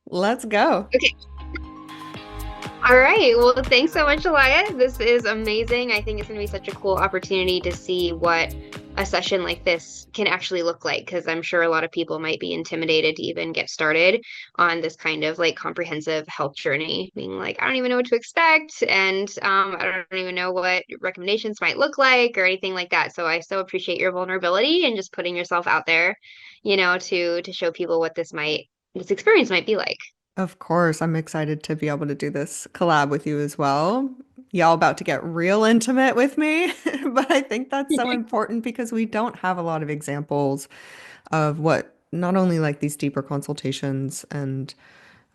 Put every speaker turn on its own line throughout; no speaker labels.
Let's go.
Okay. All right. Well, thanks so much, Eliah. This is amazing. I think it's going to be such a cool opportunity to see what a session like this can actually look like, because I'm sure a lot of people might be intimidated to even get started on this kind of like comprehensive health journey, being like, I don't even know what to expect, and I don't even know what recommendations might look like or anything like that. So I so appreciate your vulnerability and just putting yourself out there, to show people what this experience might be like.
Of course, I'm excited to be able to do this collab with you as well. Y'all about to get real intimate with me, but I think that's so important because we don't have a lot of examples of what not only like these deeper consultations and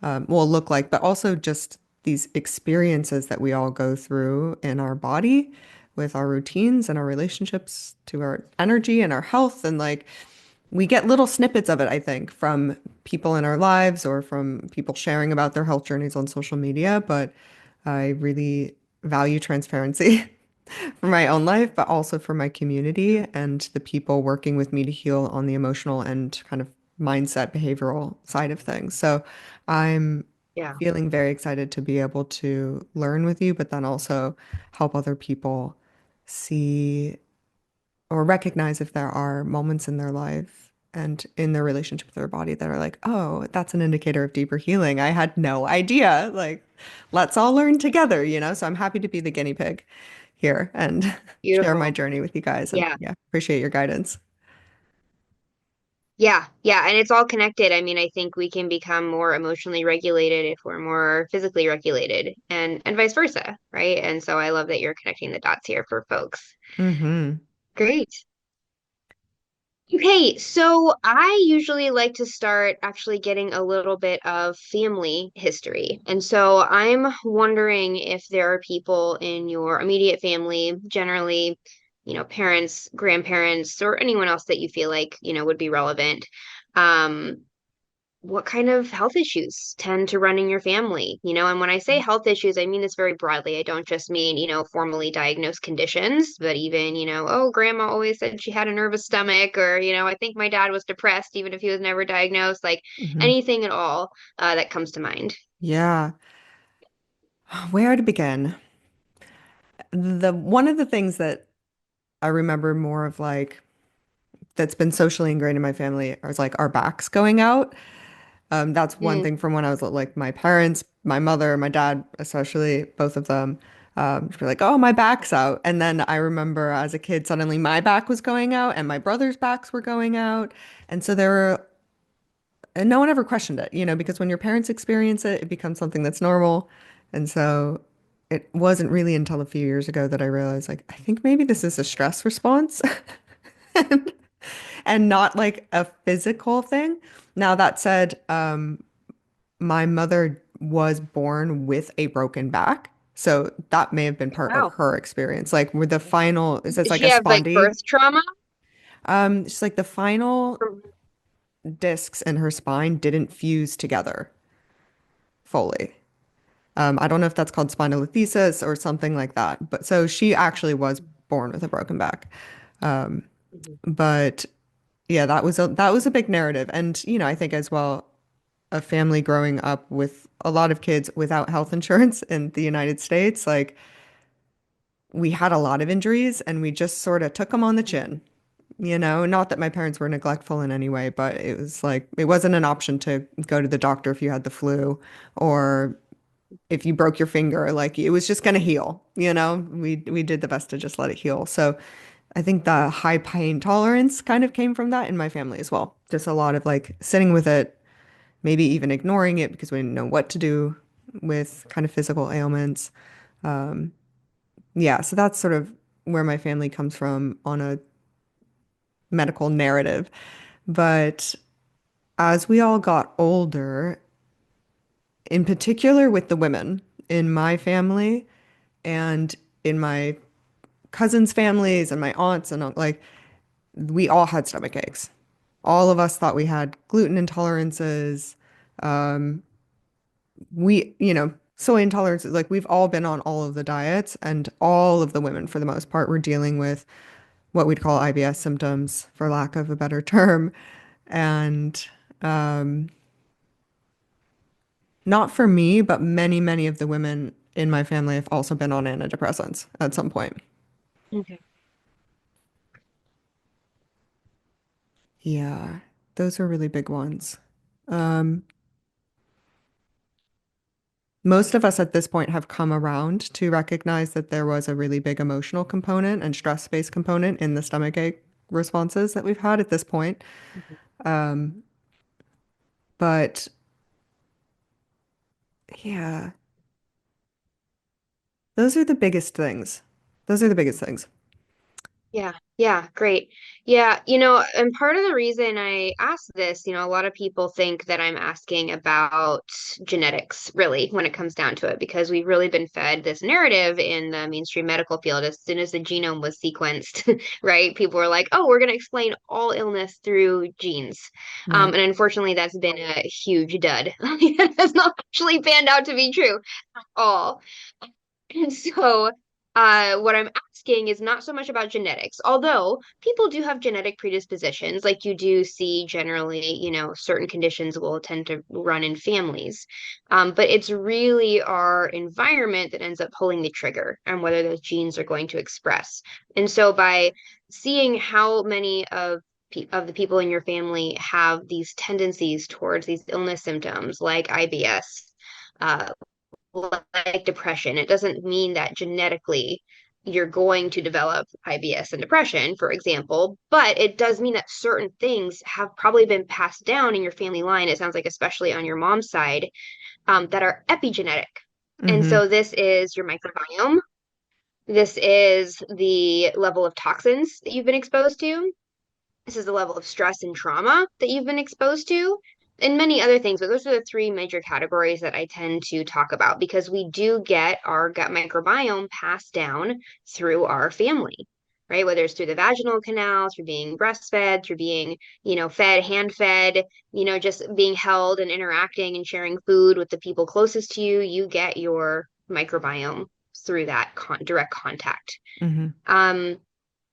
will look like, but also just these experiences that we all go through in our body with our routines and our relationships to our energy and our health. And like we get little snippets of it, I think, from people in our lives or from people sharing about their health journeys on social media. But I really value transparency for my own life, but also for my community and the people working with me to heal on the emotional and kind of mindset, behavioral side of things. So I'm
Yeah.
feeling very excited to be able to learn with you, but then also help other people see or recognize if there are moments in their life and in their relationship with their body that are like, oh, that's an indicator of deeper healing. I had no idea. Like, let's all learn together, you know? So I'm happy to be the guinea pig here and share my
Beautiful.
journey with you guys. And
Yeah.
yeah, appreciate your guidance.
Yeah. Yeah. And it's all connected. I mean, I think we can become more emotionally regulated if we're more physically regulated and vice versa, right? And so I love that you're connecting the dots here for folks.
Hmm.
Great. Okay, so I usually like to start actually getting a little bit of family history. And so I'm wondering if there are people in your immediate family, generally, parents, grandparents, or anyone else that you feel like, would be relevant. Um, what kind of health issues tend to run in your family? And when I say health issues, I mean this very broadly. I don't just mean, formally diagnosed conditions, but even, oh, grandma always said she had a nervous stomach, or, I think my dad was depressed, even if he was never diagnosed, like
Hmm.
anything at all that comes to mind.
Yeah. Where to begin? The one of the things that I remember more of like that's been socially ingrained in my family is like our backs going out. That's one
Mm.
thing from when I was like my parents, my mother, my dad, especially both of them, were like, "Oh, my back's out." And then I remember as a kid, suddenly my back was going out and my brother's backs were going out, and so there were, and no one ever questioned it, you know, because when your parents experience it, it becomes something that's normal, and so it wasn't really until a few years ago that I realized, like, I think maybe this is a stress response. And not like a physical thing. Now, that said, my mother was born with a broken back. So that may have been part of
Wow.
her experience. Like with the final, is this
Did
like
she
a
have like
spondy?
birth trauma?
It's like the final discs in her spine didn't fuse together fully. I don't know if that's called spondylolisthesis or something like that. But so she actually was born with a broken back.
Mhm.
But yeah, that was a big narrative. And you know, I think as well, a family growing up with a lot of kids without health insurance in the United States, like we had a lot of injuries and we just sort of took them on the chin. You know, not that my parents were neglectful in any way, but it was like it wasn't an option to go to the doctor if you had the flu or if you broke your finger, like it was just going to heal, you know? We did the best to just let it heal. So I think the high pain tolerance kind of came from that in my family as well. Just a lot of like sitting with it, maybe even ignoring it because we didn't know what to do with kind of physical ailments. Yeah, so that's sort of where my family comes from on a medical narrative. But as we all got older, in particular with the women in my family and in my cousins' families and my aunts and like we all had stomach aches. All of us thought we had gluten intolerances. Soy intolerance, like we've all been on all of the diets, and all of the women, for the most part, were dealing with what we'd call IBS symptoms, for lack of a better term. And Not for me, but many, many of the women in my family have also been on antidepressants at some point.
Okay.
Yeah, those are really big ones. Um, Most of us at this point have come around to recognize that there was a really big emotional component and stress-based component in the stomachache responses that we've had at this point. Um, but yeah, those are the biggest things. Those are the biggest things.
Yeah, yeah, great. Yeah, and part of the reason I asked this, a lot of people think that I'm asking about genetics, really, when it comes down to it, because we've really been fed this narrative in the mainstream medical field as soon as the genome was sequenced, right? People were like, oh, we're going to explain all illness through genes.
Right.
And unfortunately, that's been a huge dud. It has not actually panned out to be true at all. And so, what I'm asking is not so much about genetics, although people do have genetic predispositions, like you do see generally, certain conditions will tend to run in families. But it's really our environment that ends up pulling the trigger on whether those genes are going to express. And so, by seeing how many of the people in your family have these tendencies towards these illness symptoms like IBS, like depression. It doesn't mean that genetically you're going to develop IBS and depression, for example, but it does mean that certain things have probably been passed down in your family line. It sounds like, especially on your mom's side, that are epigenetic. And
Mm-hmm.
so this is your microbiome. This is the level of toxins that you've been exposed to. This is the level of stress and trauma that you've been exposed to, and many other things. But those are the three major categories that I tend to talk about because we do get our gut microbiome passed down through our family, right? Whether it's through the vaginal canal, through being breastfed, through being, fed, hand fed, just being held and interacting and sharing food with the people closest to you, you get your microbiome through that direct contact.
Mm-hmm.
Um,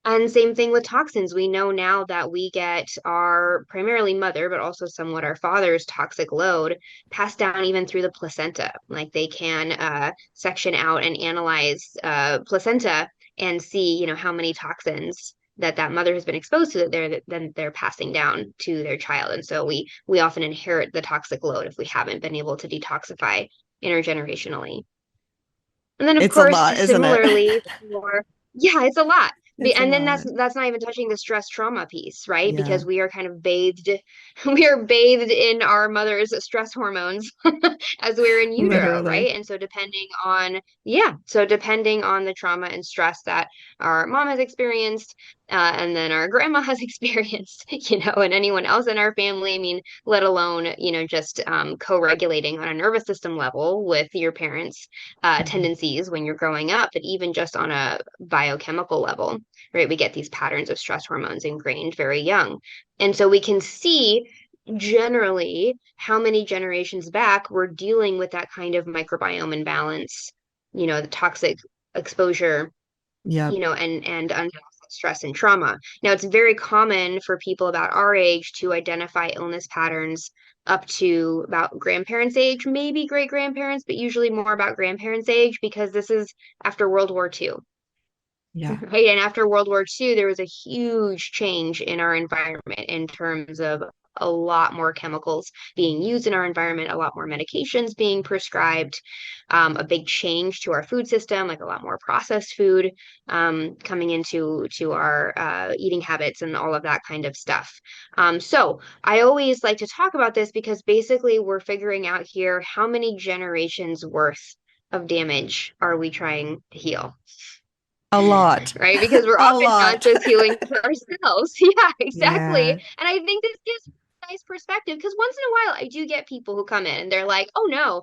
and same thing with toxins. We know now that we get our primarily mother, but also somewhat our father's toxic load passed down even through the placenta. Like they can section out and analyze placenta and see, how many toxins that mother has been exposed to that they're passing down to their child. And so we often inherit the toxic load if we haven't been able to detoxify intergenerationally. And then, of
It's a
course,
lot, isn't it?
similarly, for yeah, it's a lot.
It's a
And then that's
lot.
that's not even touching the stress trauma piece, right?
Yeah,
Because we are kind of bathed, we are bathed in our mother's stress hormones as we're in utero,
literally.
right? And so depending on the trauma and stress that our mom has experienced, and then our grandma has experienced, and anyone else in our family, I mean, let alone, just co-regulating on a nervous system level with your parents
Mm-hmm.
tendencies when you're growing up, but even just on a biochemical level, right? We get these patterns of stress hormones ingrained very young. And so we can see generally how many generations back we're dealing with that kind of microbiome imbalance, the toxic exposure,
Yep.
and stress and trauma. Now, it's very common for people about our age to identify illness patterns up to about grandparents' age, maybe great grandparents, but usually more about grandparents' age because this is after World War II.
Yeah.
Right. And after World War II, there was a huge change in our environment in terms of a lot more chemicals being used in our environment, a lot more medications being prescribed, a big change to our food system, like a lot more processed food coming into our eating habits and all of that kind of stuff. So I always like to talk about this because basically we're figuring out here how many generations worth of damage are we trying to heal?
A lot.
Right? Because we're
A
often not
lot.
just healing for ourselves. Yeah, exactly.
Yeah.
And I think this gives a nice perspective because once in a while I do get people who come in and they're like, oh no,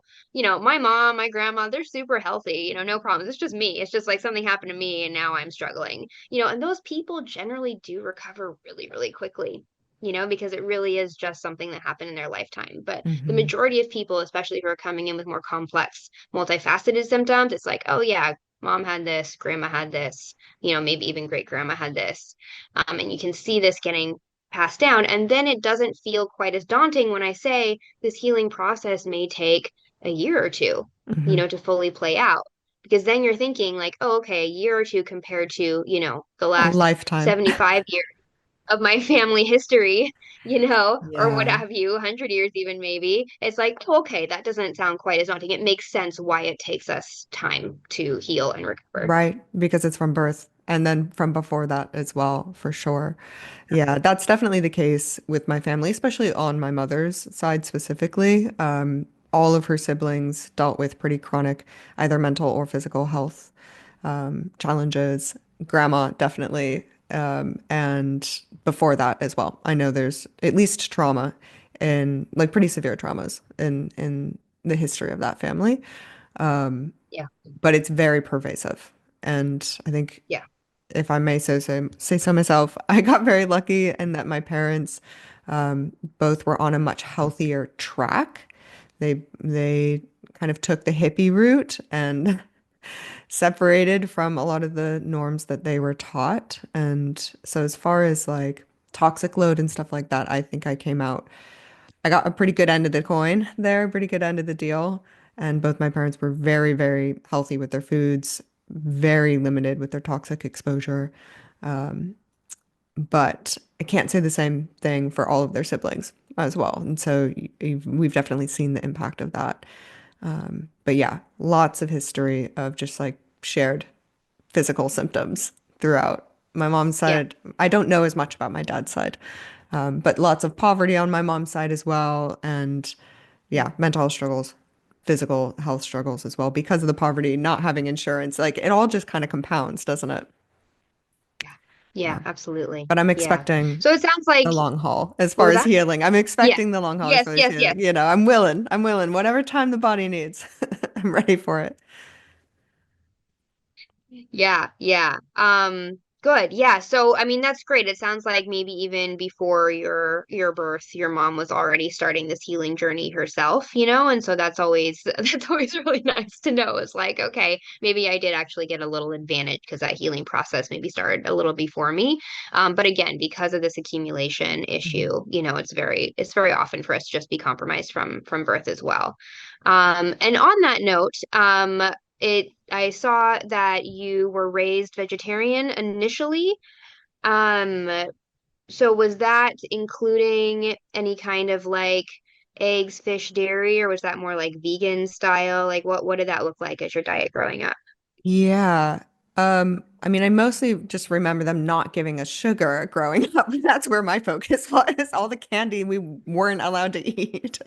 my mom, my grandma, they're super healthy, no problems. It's just me. It's just like something happened to me and now I'm struggling. And those people generally do recover really, really quickly. Because it really is just something that happened in their lifetime. But the
Hmm.
majority of people, especially who are coming in with more complex, multifaceted symptoms, it's like, oh yeah, mom had this, grandma had this, maybe even great grandma had this. And you can see this getting passed down. And then it doesn't feel quite as daunting when I say this healing process may take a year or two,
Hmm.
to fully play out. Because then you're thinking like, oh, okay, a year or two compared to, the
A
last
lifetime.
75 years of my family history, or what
Yeah.
have you, 100 years even maybe. It's like, oh, okay, that doesn't sound quite as daunting. It makes sense why it takes us time to heal and recover.
Right, because it's from birth and then from before that as well, for sure. Yeah, that's definitely the case with my family, especially on my mother's side specifically. All of her siblings dealt with pretty chronic, either mental or physical health challenges. Grandma definitely, and before that as well. I know there's at least trauma in like pretty severe traumas in the history of that family.
Yeah,
But it's very pervasive. And I think
yeah,
if I may say so myself, I got very lucky in that my parents both were on a much healthier track. They kind of took the hippie route and separated from a lot of the norms that they were taught. And so as far as like toxic load and stuff like that, I think I got a pretty good end of the coin there, pretty good end of the deal. And both my parents were very, very healthy with their foods, very limited with their toxic exposure. But I can't say the same thing for all of their siblings as well. And so we've definitely seen the impact of that. But yeah, lots of history of just like shared physical symptoms throughout. My mom's
yeah,
side, I don't know as much about my dad's side, but lots of poverty on my mom's side as well. And yeah, mental health struggles, physical health struggles as well because of the poverty, not having insurance. Like it all just kind of compounds, doesn't it?
yeah,
Yeah.
yeah, absolutely.
But I'm
Yeah.
expecting
So it sounds like,
the long haul as
what
far
was
as
that?
healing. I'm
Yes,
expecting the long haul as
yes,
far as
yes,
healing.
yes.
I'm willing. I'm willing. Whatever time the body needs, I'm ready for it.
Yeah, yeah. Good. Yeah. So, I mean, that's great. It sounds like maybe even before your birth, your mom was already starting this healing journey herself, and so that's always that's always really nice to know. It's like, okay, maybe I did actually get a little advantage because that healing process maybe started a little before me. But again, because of this accumulation
Mhm.
issue, it's very often for us to just be compromised from birth as well. And on that note, I saw that you were raised vegetarian initially. Um, so was that including any kind of like eggs, fish, dairy, or was that more like vegan style? Like what did that look like as your diet growing up?
Yeah. I mean, I mostly just remember them not giving us sugar growing up. That's where my focus was, all the candy we weren't allowed to eat.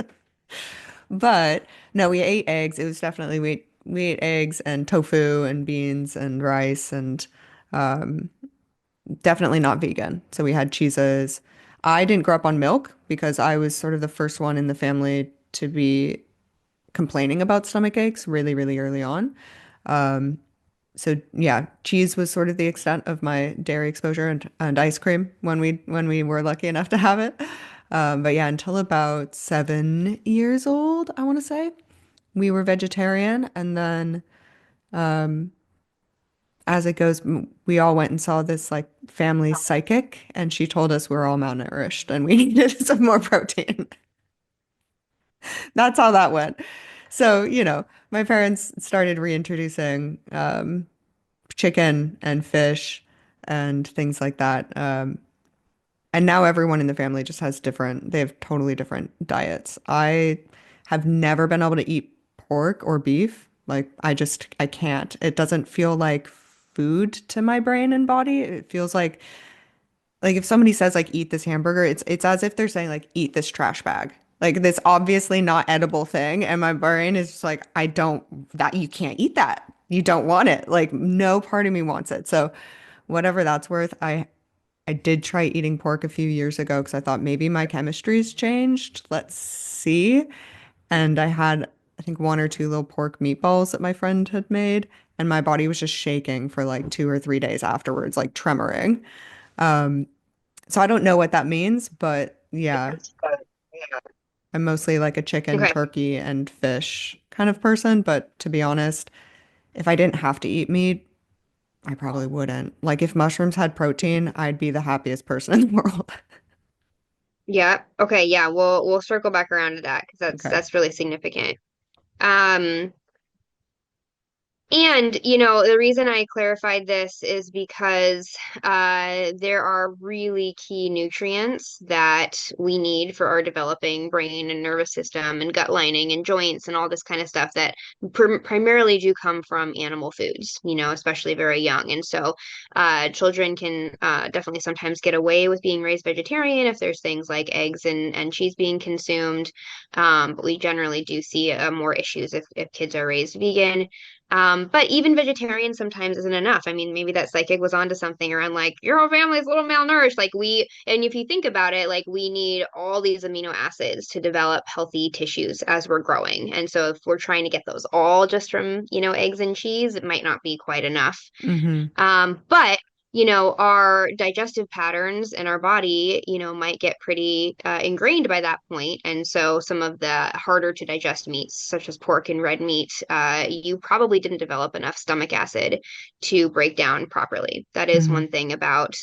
But no, we ate eggs. It was definitely we ate eggs and tofu and beans and rice and definitely not vegan. So we had cheeses. I didn't grow up on milk because I was sort of the first one in the family to be complaining about stomach aches really, really early on. So yeah, cheese was sort of the extent of my dairy exposure and ice cream when we were lucky enough to have it. But yeah, until about 7 years old, I want to say, we were vegetarian. And then as it goes, we all went and saw this like family psychic, and she told us we're all malnourished and we needed some more protein. That's how that went. So, my parents started reintroducing chicken and fish and things like that. And now everyone in the family just has they have totally different diets. I have never been able to eat pork or beef. Like I can't. It doesn't feel like food to my brain and body. It feels like if somebody says like eat this hamburger, it's as if they're saying like eat this trash bag. Like this obviously not edible thing. And my brain is just like, I don't that you can't eat that. You don't want it. Like no part of me wants it. So whatever that's worth, I did try eating pork a few years ago because I thought maybe my chemistry's changed. Let's see. And I had, I think, one or two little pork meatballs that my friend had made, and my body was just shaking for like 2 or 3 days afterwards, like tremoring. So I don't know what that means, but yeah, I'm mostly like a chicken,
Okay.
turkey, and fish kind of person. But to be honest, if I didn't have to eat meat, I probably wouldn't. Like if mushrooms had protein, I'd be the happiest person in the world.
Yeah. Okay. Yeah. We'll circle back around to that because
Okay.
that's really significant. Um, And, the reason I clarified this is because there are really key nutrients that we need for our developing brain and nervous system and gut lining and joints and all this kind of stuff that primarily do come from animal foods, especially very young. And so children can definitely sometimes get away with being raised vegetarian if there's things like eggs and cheese being consumed. But we generally do see more issues if kids are raised vegan. But even vegetarian sometimes isn't enough. I mean, maybe that psychic was onto something around like your whole family is a little malnourished. And if you think about it, like we need all these amino acids to develop healthy tissues as we're growing. And so if we're trying to get those all just from, eggs and cheese, it might not be quite enough.
Mm-hmm.
But our digestive patterns in our body, might get pretty ingrained by that point. And so some of the harder to digest meats, such as pork and red meat, you probably didn't develop enough stomach acid to break down properly. That is
Mm-hmm.
one thing about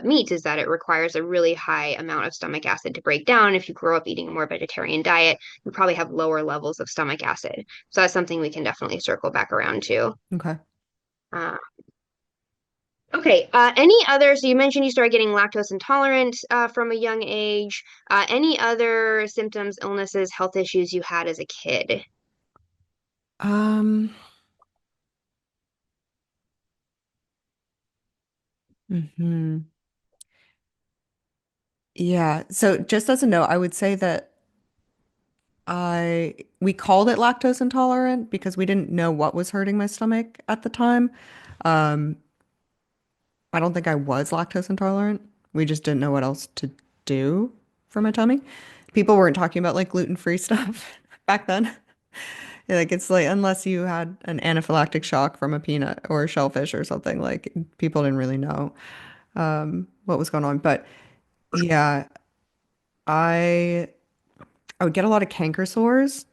meat is that it requires a really high amount of stomach acid to break down. If you grow up eating a more vegetarian diet, you probably have lower levels of stomach acid. So that's something we can definitely circle back around to.
Okay.
Uh, Okay. Any other? So you mentioned you started getting lactose intolerant from a young age. Any other symptoms, illnesses, health issues you had as a kid?
Um, mhm. Yeah. So just as a note, I would say that we called it lactose intolerant because we didn't know what was hurting my stomach at the time. Um, I don't think I was lactose intolerant. We just didn't know what else to do for my tummy. People weren't talking about like gluten-free stuff back then. Like it's like unless you had an anaphylactic shock from a peanut or a shellfish or something, like people didn't really know what was going on. But yeah, I I would get a lot of canker sores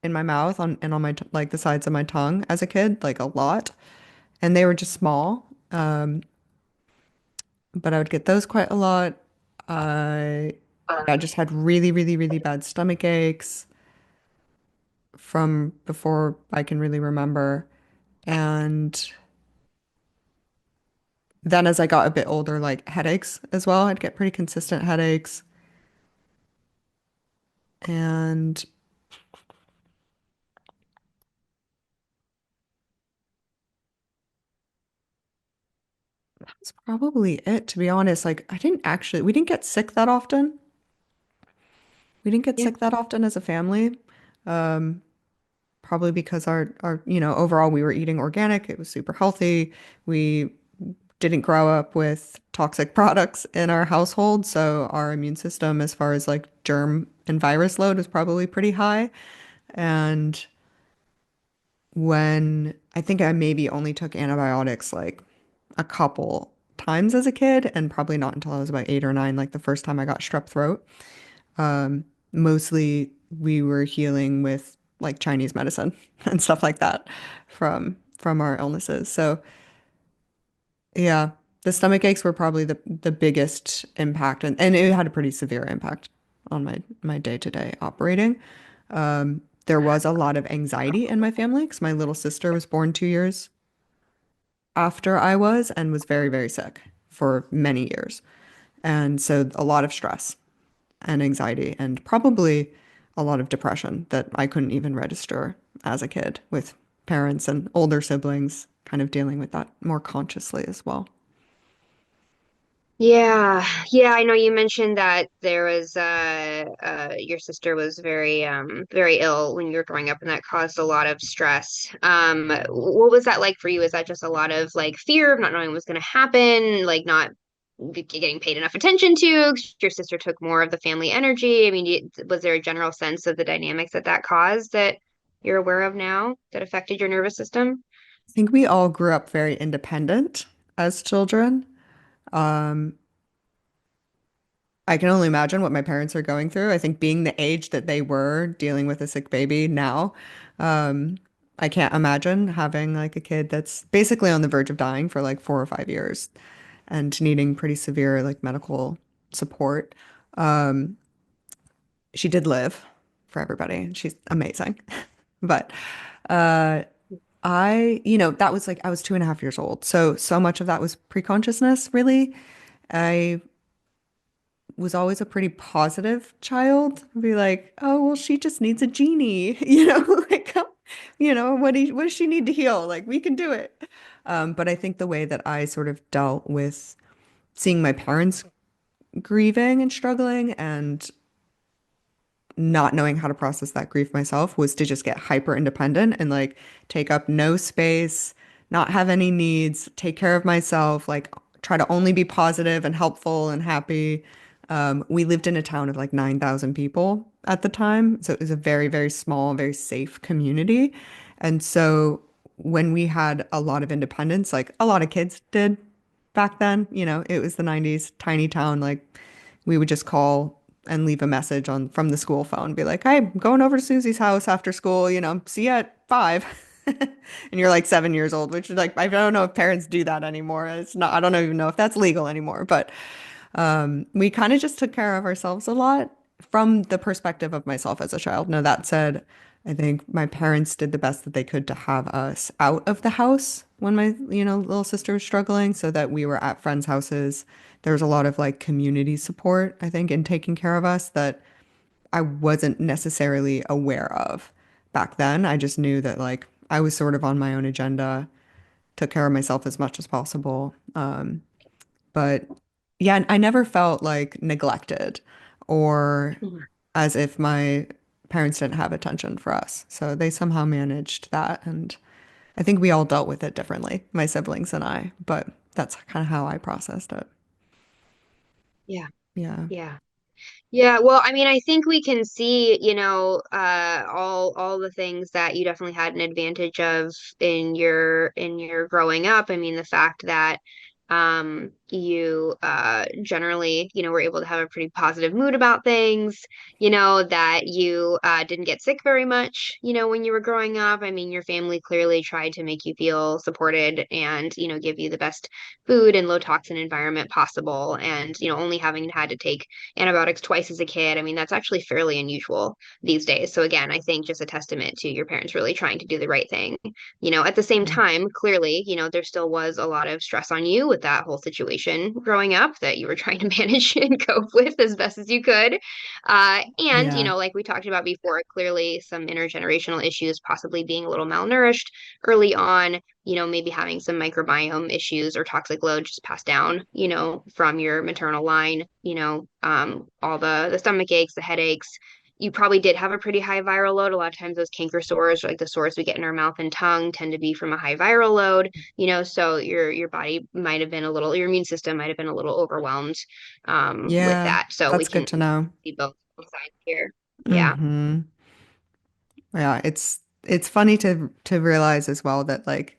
in my mouth on my like the sides of my tongue as a kid, like a lot, and they were just small. But I would get those quite a lot. I Yeah, I just had really, really, really bad stomach aches from before I can really remember. And then as I got a bit older, like headaches as well. I'd get pretty consistent headaches. And that's probably it, to be honest. Like we didn't get sick that often. We didn't get
Yeah.
sick that often as a family. Probably because overall we were eating organic. It was super healthy. We didn't grow up with toxic products in our household, so our immune system, as far as like germ and virus load, was probably pretty high. And when I think I maybe only took antibiotics like a couple times as a kid, and probably not until I was about 8 or 9, like the first time I got strep throat. Mostly we were healing with like Chinese medicine and stuff like that from our illnesses. So yeah, the stomach aches were probably the biggest impact, and it had a pretty severe impact on my day-to-day operating. There was a lot of anxiety in my family because my little sister was born 2 years after I was and was very, very sick for many years. And so a lot of stress and anxiety and probably a lot of depression that I couldn't even register as a kid with parents and older siblings kind of dealing with that more consciously as well.
Yeah, yeah, I know you mentioned that there was your sister was very ill when you were growing up and that caused a lot of stress. What was that like for you? Is that just a lot of like fear of not knowing what was going to happen, like not getting paid enough attention to? 'Cause your sister took more of the family energy. I mean, was there a general sense of the dynamics that caused that you're aware of now that affected your nervous system?
I think we all grew up very independent as children. Um, I can only imagine what my parents are going through. I think being the age that they were dealing with a sick baby now, um, I can't imagine having like a kid that's basically on the verge of dying for like 4 or 5 years and needing pretty severe like medical support. She did live for everybody, and she's amazing. But uh, that was like I was 2.5 years old. So much of that was pre-consciousness, really. I was always a pretty positive child. Be like, oh, well, she just needs a genie, like, what does she need to heal? Like, we can do it. But I think the way that I sort of dealt with seeing my parents grieving and struggling and not knowing how to process that grief myself was to just get hyper independent and like take up no space, not have any needs, take care of myself, like try to only be positive and helpful and happy. We lived in a town of like 9,000 people at the time. So it was a very, very small, very safe community. And so when we had a lot of independence, like a lot of kids did back then, it was the 90s, tiny town, like we would just call and leave a message on from the school phone, be like, "Hey, I'm going over to Susie's house after school, see you at 5." And you're like 7 years old, which is like, I don't know if parents do that anymore. It's not, I don't even know if that's legal anymore, but we kind of just took care of ourselves a lot from the perspective of myself as a child. Now, that said, I think my parents did the best that they could to have us out of the house when my, little sister was struggling, so that we were at friends' houses. There was a lot of like community support, I think, in taking care of us that I wasn't necessarily aware of back then. I just knew that like I was sort of on my own agenda, took care of myself as much as possible. But yeah, I never felt like neglected or
Mhm.
as if my parents didn't have attention for us. So they somehow managed that. And I think we all dealt with it differently, my siblings and I, but that's kind of how I processed it.
Yeah.
Yeah.
Yeah. Yeah, well, I mean, I think we can see, all the things that you definitely had an advantage of in your growing up. I mean, the fact that you generally, were able to have a pretty positive mood about things, that you didn't get sick very much, when you were growing up. I mean, your family clearly tried to make you feel supported and, give you the best food and low toxin environment possible. And, only having had to take antibiotics twice as a kid. I mean, that's actually fairly unusual these days. So again, I think just a testament to your parents really trying to do the right thing. At the same time, clearly, there still was a lot of stress on you with that whole situation growing up that you were trying to manage and cope with as best as you could. And,
Yeah.
like we talked about before, clearly some intergenerational issues, possibly being a little malnourished early on, maybe having some microbiome issues or toxic load just passed down, from your maternal line, all the stomach aches, the headaches. You probably did have a pretty high viral load. A lot of times those canker sores, or like the sores we get in our mouth and tongue, tend to be from a high viral load, so your body might have been a little, your immune system might have been a little overwhelmed with
Yeah.
that. So we
That's
can
good to know.
see both sides here. Yeah.
Hmm. Yeah, it's funny to realize as well that like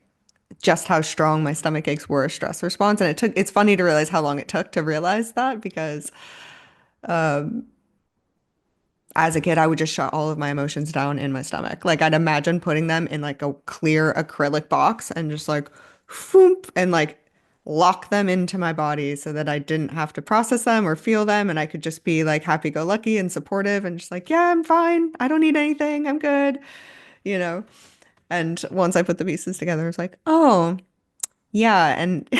just how strong my stomach aches were a stress response. And it's funny to realize how long it took to realize that because as a kid, I would just shut all of my emotions down in my stomach. Like I'd imagine putting them in like a clear acrylic box and just like whoop and like lock them into my body so that I didn't have to process them or feel them and I could just be like happy go lucky and supportive and just like, yeah, I'm fine. I don't need anything. I'm good, you know. And once I put the pieces together, I was like, oh, yeah, and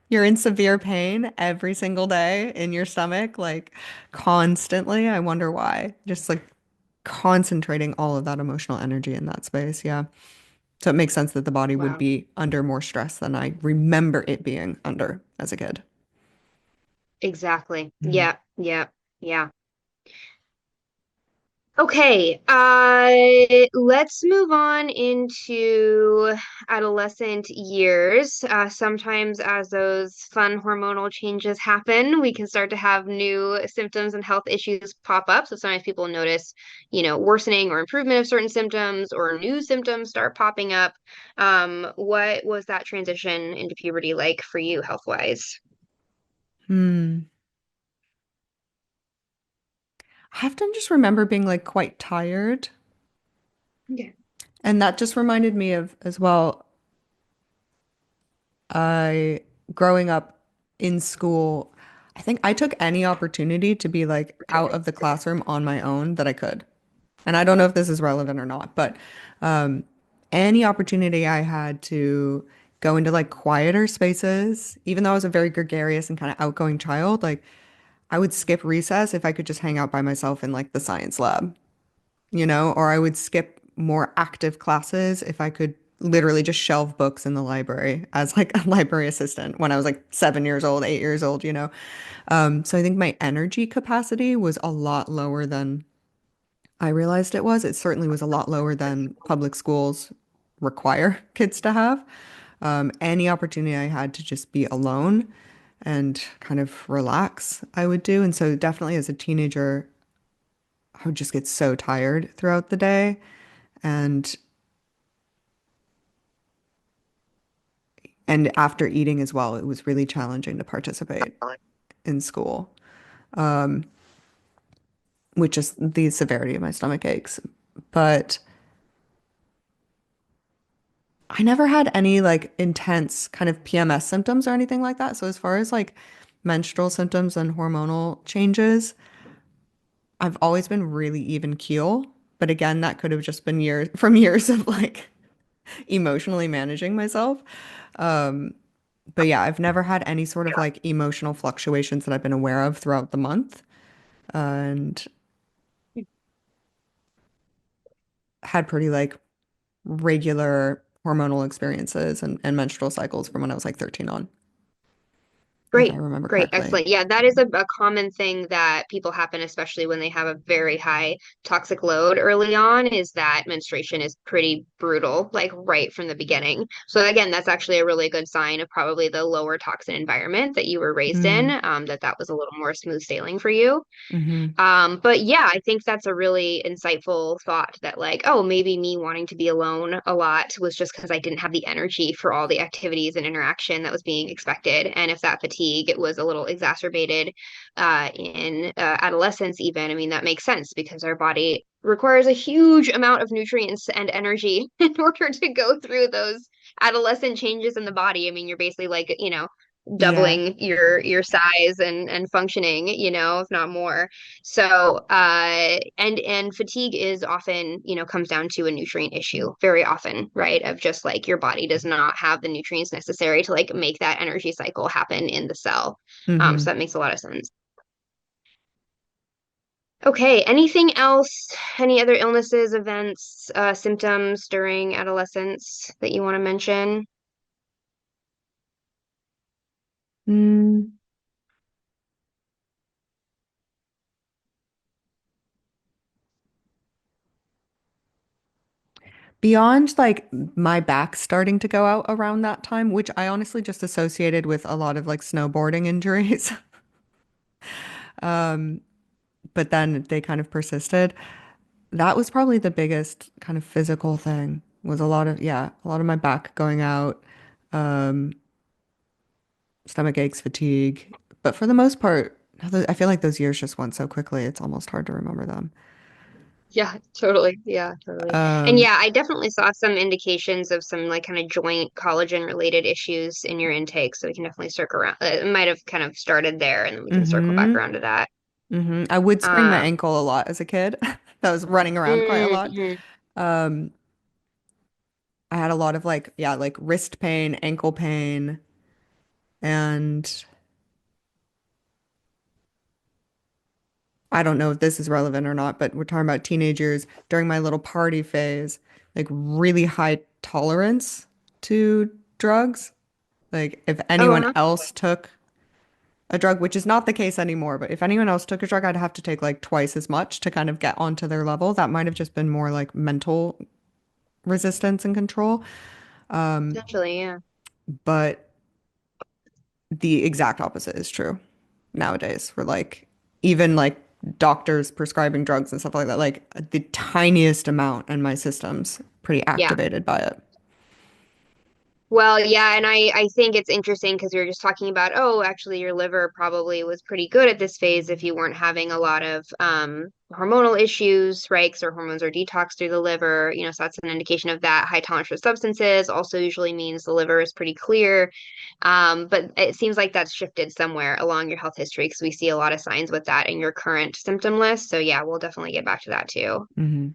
you're in severe pain every single day in your stomach, like constantly. I wonder why. Just like concentrating all of that emotional energy in that space. Yeah. So it makes sense that the body would
Wow.
be under more stress than I remember it being under as a kid.
Exactly.
Mm.
Yeah. Yeah. Yeah. Okay, let's move on into adolescent years. Sometimes, as those fun hormonal changes happen, we can start to have new symptoms and health issues pop up. So sometimes people notice, worsening or improvement of certain symptoms, or new symptoms start popping up. What was that transition into puberty like for you, health-wise?
Hmm. I often just remember being like quite tired.
Okay.
And that just reminded me of as well, I growing up in school, I think I took any opportunity to be like out of the classroom on my own that I could. And I don't know if this is relevant or not, but um, any opportunity I had to go into like quieter spaces, even though I was a very gregarious and kind of outgoing child, like I would skip recess if I could just hang out by myself in like the science lab, or I would skip more active classes if I could literally just shelve books in the library as like a library assistant when I was like 7 years old, 8 years old, you know. So I think my energy capacity was a lot lower than I realized it was. It certainly was a lot lower than public schools require kids to have. Any opportunity I had to just be alone and kind of relax, I would do. And so definitely as a teenager, I would just get so tired throughout the day. And and after eating as well, it was really challenging to participate in school, which is the severity of my stomach aches. But I never had any like intense kind of PMS symptoms or anything like that. So as far as like menstrual symptoms and hormonal changes, I've always been really even keel. But again, that could have just been years from years of like emotionally managing myself. But yeah, I've never had any sort of like emotional fluctuations that I've been aware of throughout the month, and had pretty like regular hormonal experiences and menstrual cycles from when I was like 13 on, if I
Great,
remember
great,
correctly.
excellent. Yeah, that is a common thing that people happen, especially when they have a very high toxic load early on, is that menstruation is pretty brutal, like right from the beginning. So again, that's actually a really good sign of probably the lower toxin environment that you were raised in,
Mm,
that was a little more smooth sailing for you.
hmm
But yeah, I think that's a really insightful thought that like, oh, maybe me wanting to be alone a lot was just because I didn't have the energy for all the activities and interaction that was being expected. And if that fatigue was a little exacerbated in adolescence, even, I mean, that makes sense because our body requires a huge amount of nutrients and energy in order to go through those adolescent changes in the body. I mean, you're basically like,
Yeah.
doubling your size and functioning, if not more. So and fatigue is often, comes down to a nutrient issue very often, right? Of just like your body does not have the nutrients necessary to like make that energy cycle happen in the cell. So
hmm
that makes a lot of sense. Okay, anything else? Any other illnesses, events, symptoms during adolescence that you want to mention?
Mm. Beyond like my back starting to go out around that time, which I honestly just associated with a lot of like snowboarding injuries, but then they kind of persisted. That was probably the biggest kind of physical thing was a lot of my back going out, stomach aches, fatigue. But for the most part, I feel like those years just went so quickly, it's almost hard to remember them.
Yeah, totally. Yeah, totally. And
Um,
yeah, I definitely saw some indications of some like kind of joint collagen related issues in your intake. So we can definitely circle around. It might have kind of started there and then we can circle back
hmm
around to that.
I would sprain my
Um,
ankle a lot as a kid. That was running around quite a lot.
mhm.
Um, I had a lot of like, yeah, like wrist pain, ankle pain, and I don't know if this is relevant or not, but we're talking about teenagers during my little party phase, like really high tolerance to drugs. Like if
Oh,
anyone
uh-huh.
else took a drug, which is not the case anymore, but if anyone else took a drug, I'd have to take like twice as much to kind of get onto their level. That might have just been more like mental resistance and control.
Potentially, yeah.
But the exact opposite is true nowadays. We're like, even like doctors prescribing drugs and stuff like that, like the tiniest amount in my system's pretty
Yeah.
activated by it.
Well, yeah, and I think it's interesting because you're just talking about, oh, actually your liver probably was pretty good at this phase if you weren't having a lot of hormonal issues, right? 'Cause our hormones are detoxed through the liver, so that's an indication of that. High tolerance for substances also usually means the liver is pretty clear. But it seems like that's shifted somewhere along your health history because we see a lot of signs with that in your current symptom list. So yeah, we'll definitely get back to that too.
Hmm.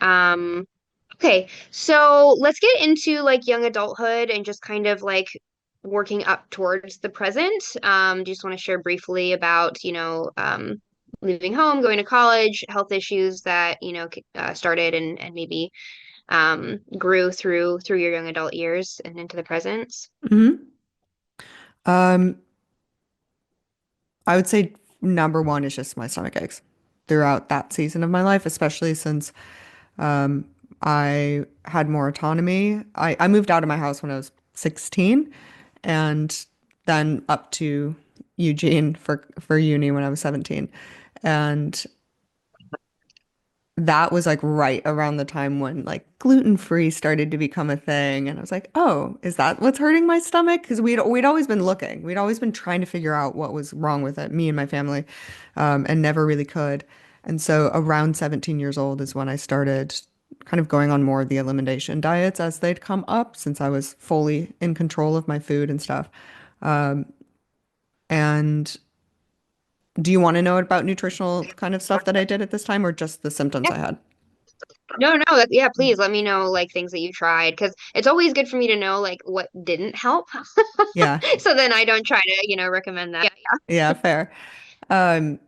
Um, Okay, so let's get into like young adulthood and just kind of like working up towards the present. Do you just want to share briefly about, leaving home, going to college, health issues that, started and maybe grew through your young adult years and into the present?
Hmm. Um, I would say number one is just my stomach aches throughout that season of my life, especially since um, I had more autonomy. I moved out of my house when I was 16 and then up to Eugene for uni when I was 17. And that was like right around the time when like gluten-free started to become a thing. And I was like, oh, is that what's hurting my stomach? Because we'd always been looking. We'd always been trying to figure out what was wrong with it, me and my family, and never really could. And so around 17 years old is when I started kind of going on more of the elimination diets as they'd come up, since I was fully in control of my food and stuff. And do you want to know about nutritional kind of stuff that I did at this time or just the symptoms I had?
No, no, yeah, please let me know like things that you tried because it's always good for me to know like what didn't help.
Yeah.
So then I don't try to, recommend that.
Yeah, fair. Um,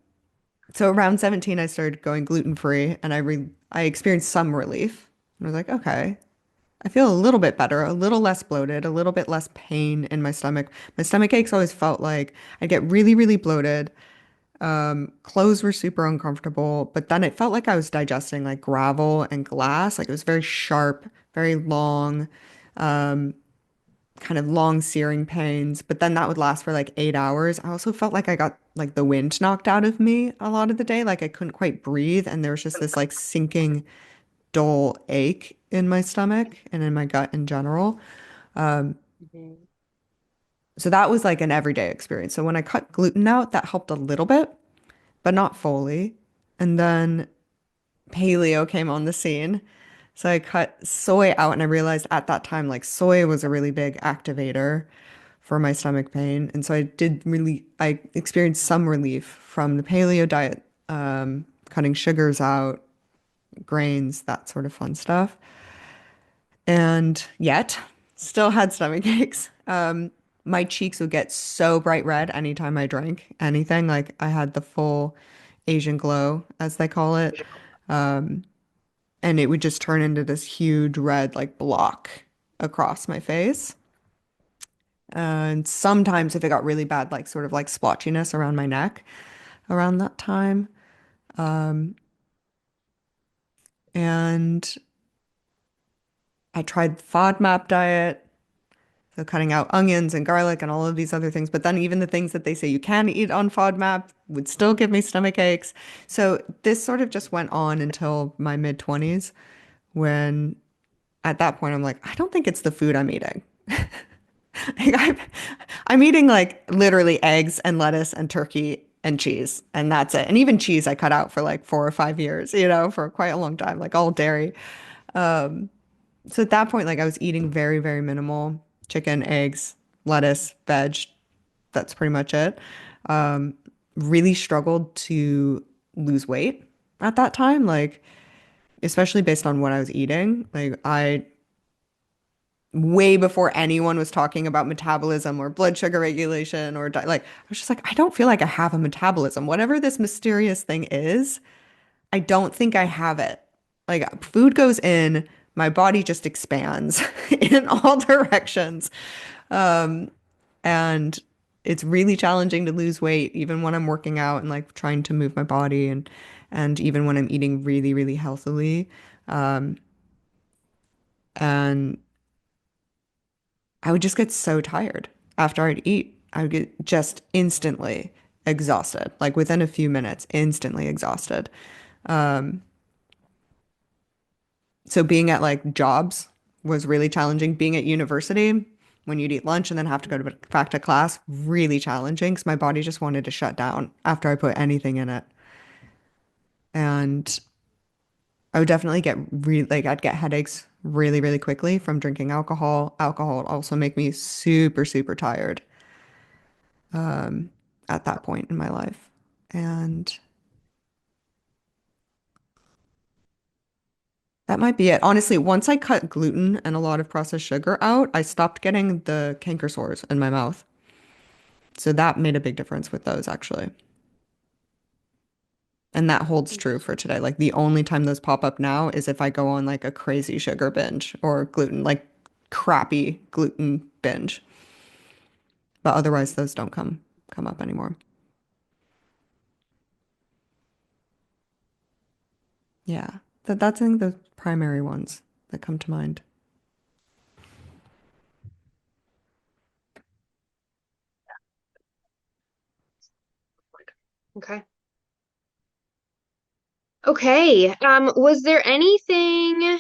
so around 17, I started going gluten free and I experienced some relief. I was like, okay, I feel a little bit better, a little less bloated, a little bit less pain in my stomach. My stomach aches always felt like I'd get really, really bloated. Clothes were super uncomfortable, but then it felt like I was digesting like gravel and glass. Like it was very sharp, very long, kind of long searing pains, but then that would last for like 8 hours. I also felt like I got like the wind knocked out of me a lot of the day. Like I couldn't quite breathe. And there was just this like sinking, dull ache in my stomach and in my gut in general.
Mhm.
So that was like an everyday experience. So when I cut gluten out, that helped a little bit, but not fully. And then paleo came on the scene. So I cut soy out and I realized at that time, like soy was a really big activator for my stomach pain. And so I experienced some relief from the paleo diet, cutting sugars out, grains, that sort of fun stuff. And yet, still had stomach aches. My cheeks would get so bright red anytime I drank anything. Like I had the full Asian glow, as they call it. And it would just turn into this huge red, like block across my face. And sometimes if it got really bad, like sort of like splotchiness around my neck around that time. And I tried FODMAP diet, so cutting out onions and garlic and all of these other things. But then even the things that they say you can eat on FODMAP would still give me stomach aches. So this sort of just went on until my mid 20s when at that point I'm like, I don't think it's the food I'm eating. Like I'm eating like literally eggs and lettuce and turkey and cheese, and that's it. And even cheese I cut out for like 4 or 5 years, for quite a long time, like all dairy. So at that point, like I was eating very, very minimal chicken, eggs, lettuce, veg. That's pretty much it. Really struggled to lose weight at that time, like especially based on what I was eating. Like I way before anyone was talking about metabolism or blood sugar regulation or like I was just like I don't feel like I have a metabolism. Whatever this mysterious thing is, I don't think I have it. Like food goes in, my body just expands in all directions. And it's really challenging to lose weight even when I'm working out and like trying to move my body and even when I'm eating really, really healthily. And I would just get so tired after I'd eat. I would get just instantly exhausted, like within a few minutes, instantly exhausted. So being at like jobs was really challenging. Being at university, when you'd eat lunch and then have to go back to class, really challenging because my body just wanted to shut down after I put anything in it. And I would definitely get like I'd get headaches really, really quickly from drinking alcohol. Alcohol would also make me super, super tired at that point in my life. And that might be it. Honestly, once I cut gluten and a lot of processed sugar out, I stopped getting the canker sores in my mouth. So that made a big difference with those actually. And that holds true for
Interesting.
today. Like the only time those pop up now is if I go on like a crazy sugar binge or gluten, like crappy gluten binge. But otherwise those don't come up anymore. Yeah. That's I think the primary ones that come to mind.
Okay. Okay. Was there anything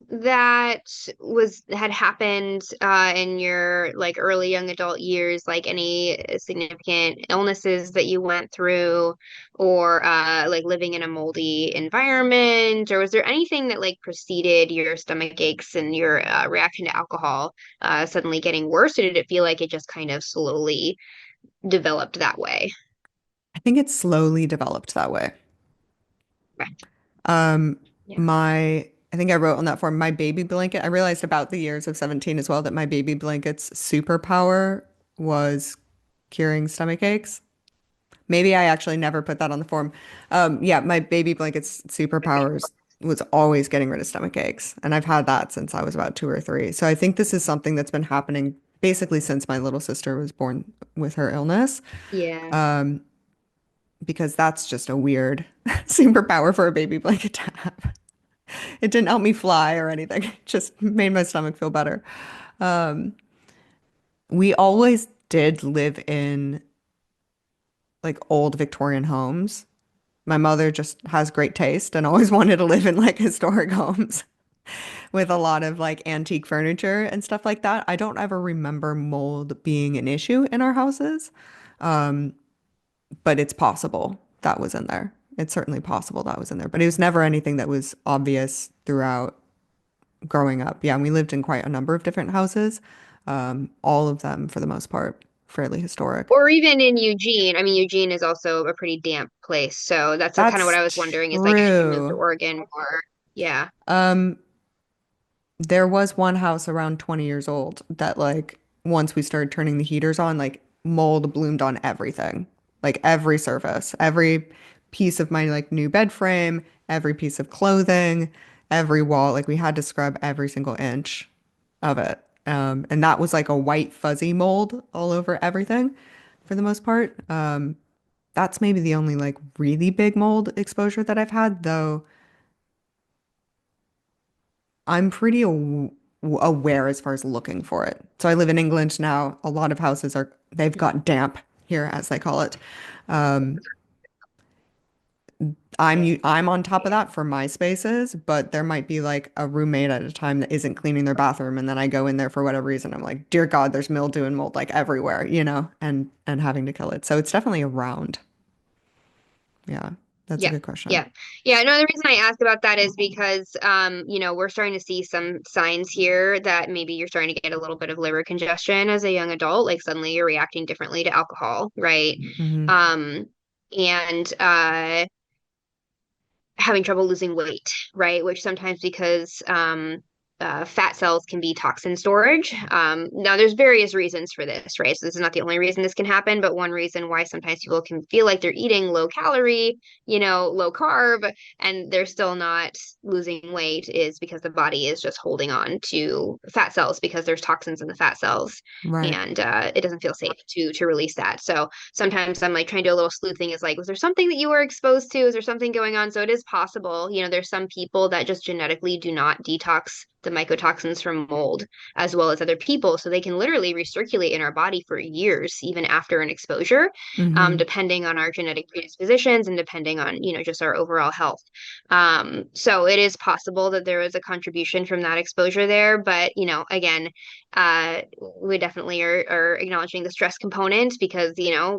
that was had happened in your like early young adult years, like any significant illnesses that you went through, or like living in a moldy environment, or was there anything that like preceded your stomach aches and your reaction to alcohol suddenly getting worse, or did it feel like it just kind of slowly developed that way?
I think it's slowly developed that way.
Okay.
Um,
Yeah.
I think I wrote on that form, my baby blanket. I realized about the years of 17 as well that my baby blanket's superpower was curing stomach aches. Maybe I actually never put that on the form. Yeah, my baby blanket's superpowers was always getting rid of stomach aches. And I've had that since I was about 2 or 3. So I think this is something that's been happening basically since my little sister was born with her illness,
Yeah.
because that's just a weird superpower for a baby blanket to have. It didn't help me fly or anything. It just made my stomach feel better. We always did live in like old Victorian homes. My mother just has great taste and always wanted to live in like historic homes with a lot of like antique furniture and stuff like that. I don't ever remember mold being an issue in our houses, but it's possible that was in there. It's certainly possible that was in there, but it was never anything that was obvious throughout growing up. Yeah, and we lived in quite a number of different houses, all of them for the most part fairly historic.
Or even in Eugene. I mean, Eugene is also a pretty damp place. So that's kind of what
That's
I was wondering is like, had you moved to
true.
Oregon or, yeah.
Um, there was one house around 20 years old that like once we started turning the heaters on, like mold bloomed on everything. Like every surface, every piece of my like new bed frame, every piece of clothing, every wall. Like we had to scrub every single inch of it. And that was like a white fuzzy mold all over everything for the most part. That's maybe the only like really big mold exposure that I've had, though I'm pretty aware as far as looking for it. So I live in England now. A lot of houses they've got damp here, as they call it. Um, I'm on top of that for my spaces, but there might be like a roommate at a time that isn't cleaning their bathroom, and then I go in there for whatever reason. I'm like, dear God, there's mildew and mold like everywhere, and having to kill it. So it's definitely around. Yeah, that's a
Yeah.
good question.
Yeah. Yeah. No, the reason I ask about that is because, we're starting to see some signs here that maybe you're starting to get a little bit of liver congestion as a young adult. Like suddenly you're reacting differently to alcohol, right?
Hmm.
Um, and having trouble losing weight, right? Which sometimes because fat cells can be toxin storage. Now, there's various reasons for this, right? So this is not the only reason this can happen, but one reason why sometimes people can feel like they're eating low calorie, low carb, and they're still not losing weight is because the body is just holding on to fat cells because there's toxins in the fat cells,
Right.
and it doesn't feel safe to release that. So sometimes I'm like trying to do a little sleuthing is like, was there something that you were exposed to? Is there something going on? So it is possible, there's some people that just genetically do not detox the mycotoxins from mold as well as other people. So they can literally recirculate in our body for years, even after an exposure,
Hmm.
depending on our genetic predispositions and depending on, just our overall health. So it is possible that there was a contribution from that exposure there, but again, we definitely are acknowledging the stress component because,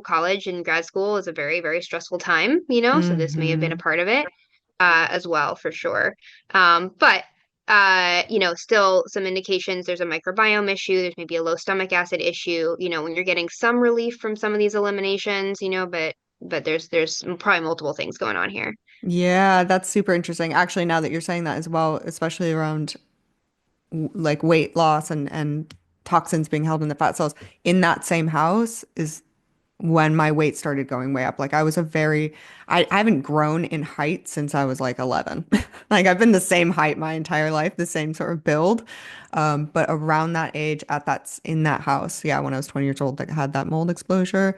college and grad school is a very, very stressful time, so this may have been a
Hmm.
part of it as well, for sure. But still some indications there's a microbiome issue, there's maybe a low stomach acid issue, when you're getting some relief from some of these eliminations, but there's probably multiple things going on here.
Yeah, that's super interesting. Actually, now that you're saying that as well, especially around like weight loss and toxins being held in the fat cells in that same house is when my weight started going way up. Like I was I haven't grown in height since I was like 11. Like I've been the same height my entire life, the same sort of build. But around that age in that house, yeah, when I was 20 years old, that had that mold exposure,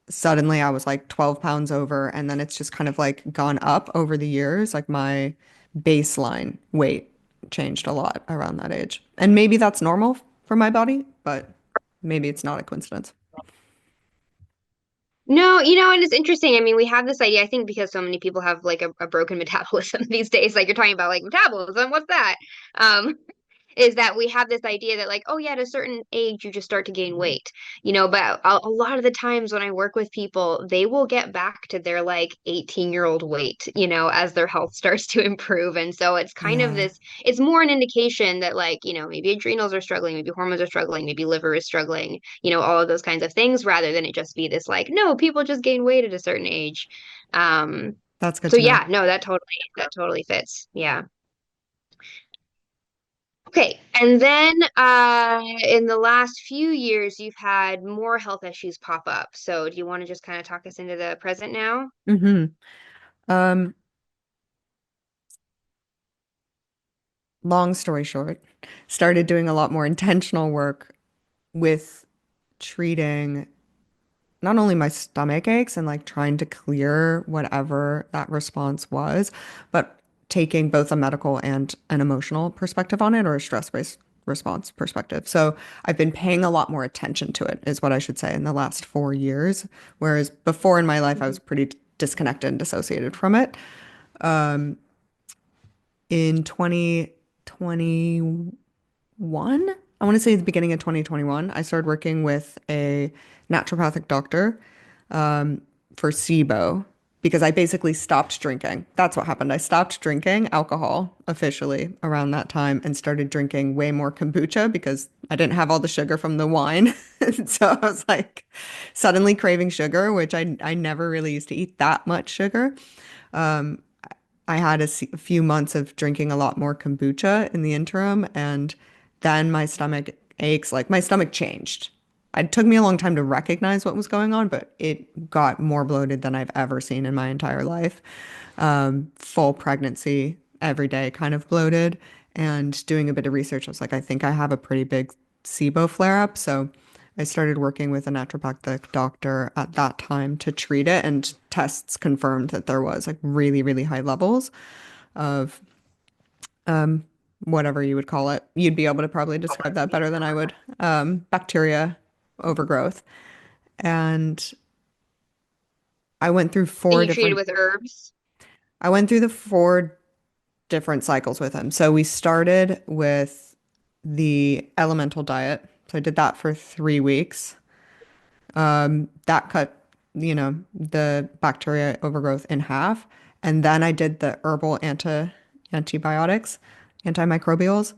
suddenly I was like 12 pounds over. And then it's just kind of like gone up over the years. Like my baseline weight changed a lot around that age. And maybe that's normal for my body, but maybe it's not a coincidence.
No, and it's interesting. I mean, we have this idea, I think, because so many people have like a broken metabolism these days. Like you're talking about like metabolism, what's that? Um, is that we have this idea that like, oh yeah, at a certain age you just start to gain weight, but a lot of the times when I work with people, they will get back to their like 18-year-old weight, as their health starts to improve. And so it's kind of
Yeah.
this, it's more an indication that like, maybe adrenals are struggling, maybe hormones are struggling, maybe liver is struggling, all of those kinds of things, rather than it just be this like, no, people just gain weight at a certain age. Um,
That's good
so
to know.
yeah, no, that totally fits. Yeah. Okay, and then in the last few years, you've had more health issues pop up. So, do you want to just kind of talk us into the present now?
Hmm. Um, Long story short, started doing a lot more intentional work with treating not only my stomach aches and like trying to clear whatever that response was, but taking both a medical and an emotional perspective on it or a stress-based response perspective. So I've been paying a lot more attention to it, is what I should say, in the last 4 years. Whereas before in my life, I was
Mhm.
pretty disconnected and dissociated from it. In 2021, I want to say the beginning of 2021, I started working with a naturopathic doctor for SIBO because I basically stopped drinking. That's what happened. I stopped drinking alcohol officially around that time and started drinking way more kombucha because I didn't have all the sugar from the wine. So I was like suddenly craving sugar, which I never really used to eat that much sugar. I had a few months of drinking a lot more kombucha in the interim, and then my stomach aches, like my stomach changed. It took me a long time to recognize what was going on, but it got more bloated than I've ever seen in my entire life. Full pregnancy, every day kind of bloated, and doing a bit of research, I was like, I think I have a pretty big SIBO flare up. So I started working with a naturopathic doctor at that time to treat it, and tests confirmed that there was like really, really high levels of whatever you would call it. You'd be able to probably describe that better than I would. Bacteria overgrowth. And I went through
And
four
you treat it
different,
with herbs.
I went through the four different cycles with him. So we started with the elemental diet. So I did that for 3 weeks. That cut, the bacteria overgrowth in half. And then I did the herbal antibiotics, antimicrobials.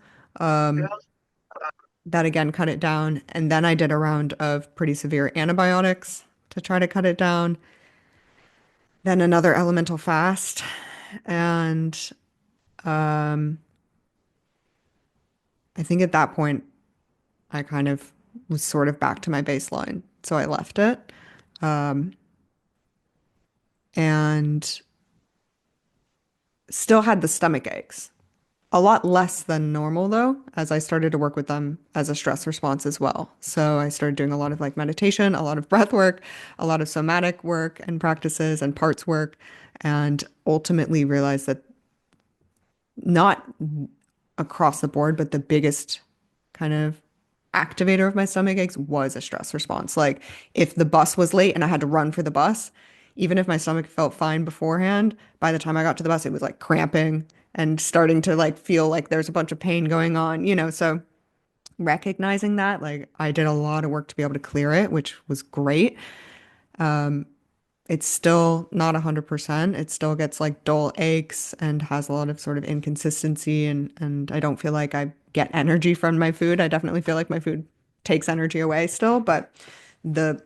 That again cut it down. And then I did a round of pretty severe antibiotics to try to cut it down. Then another elemental fast. And I think at that point, I kind of was sort of back to my baseline. So I left it and still had the stomach aches. A lot less than normal though, as I started to work with them as a stress response as well. So I started doing a lot of like meditation, a lot of breath work, a lot of somatic work and practices and parts work, and ultimately realized that not across the board, but the biggest kind of activator of my stomach aches was a stress response. Like if the bus was late and I had to run for the bus, even if my stomach felt fine beforehand, by the time I got to the bus, it was like cramping and starting to like feel like there's a bunch of pain going on, so recognizing that, like I did a lot of work to be able to clear it, which was great. It's still not 100%. It still gets like dull aches and has a lot of sort of inconsistency and I don't feel like I get energy from my food. I definitely feel like my food takes energy away still, but the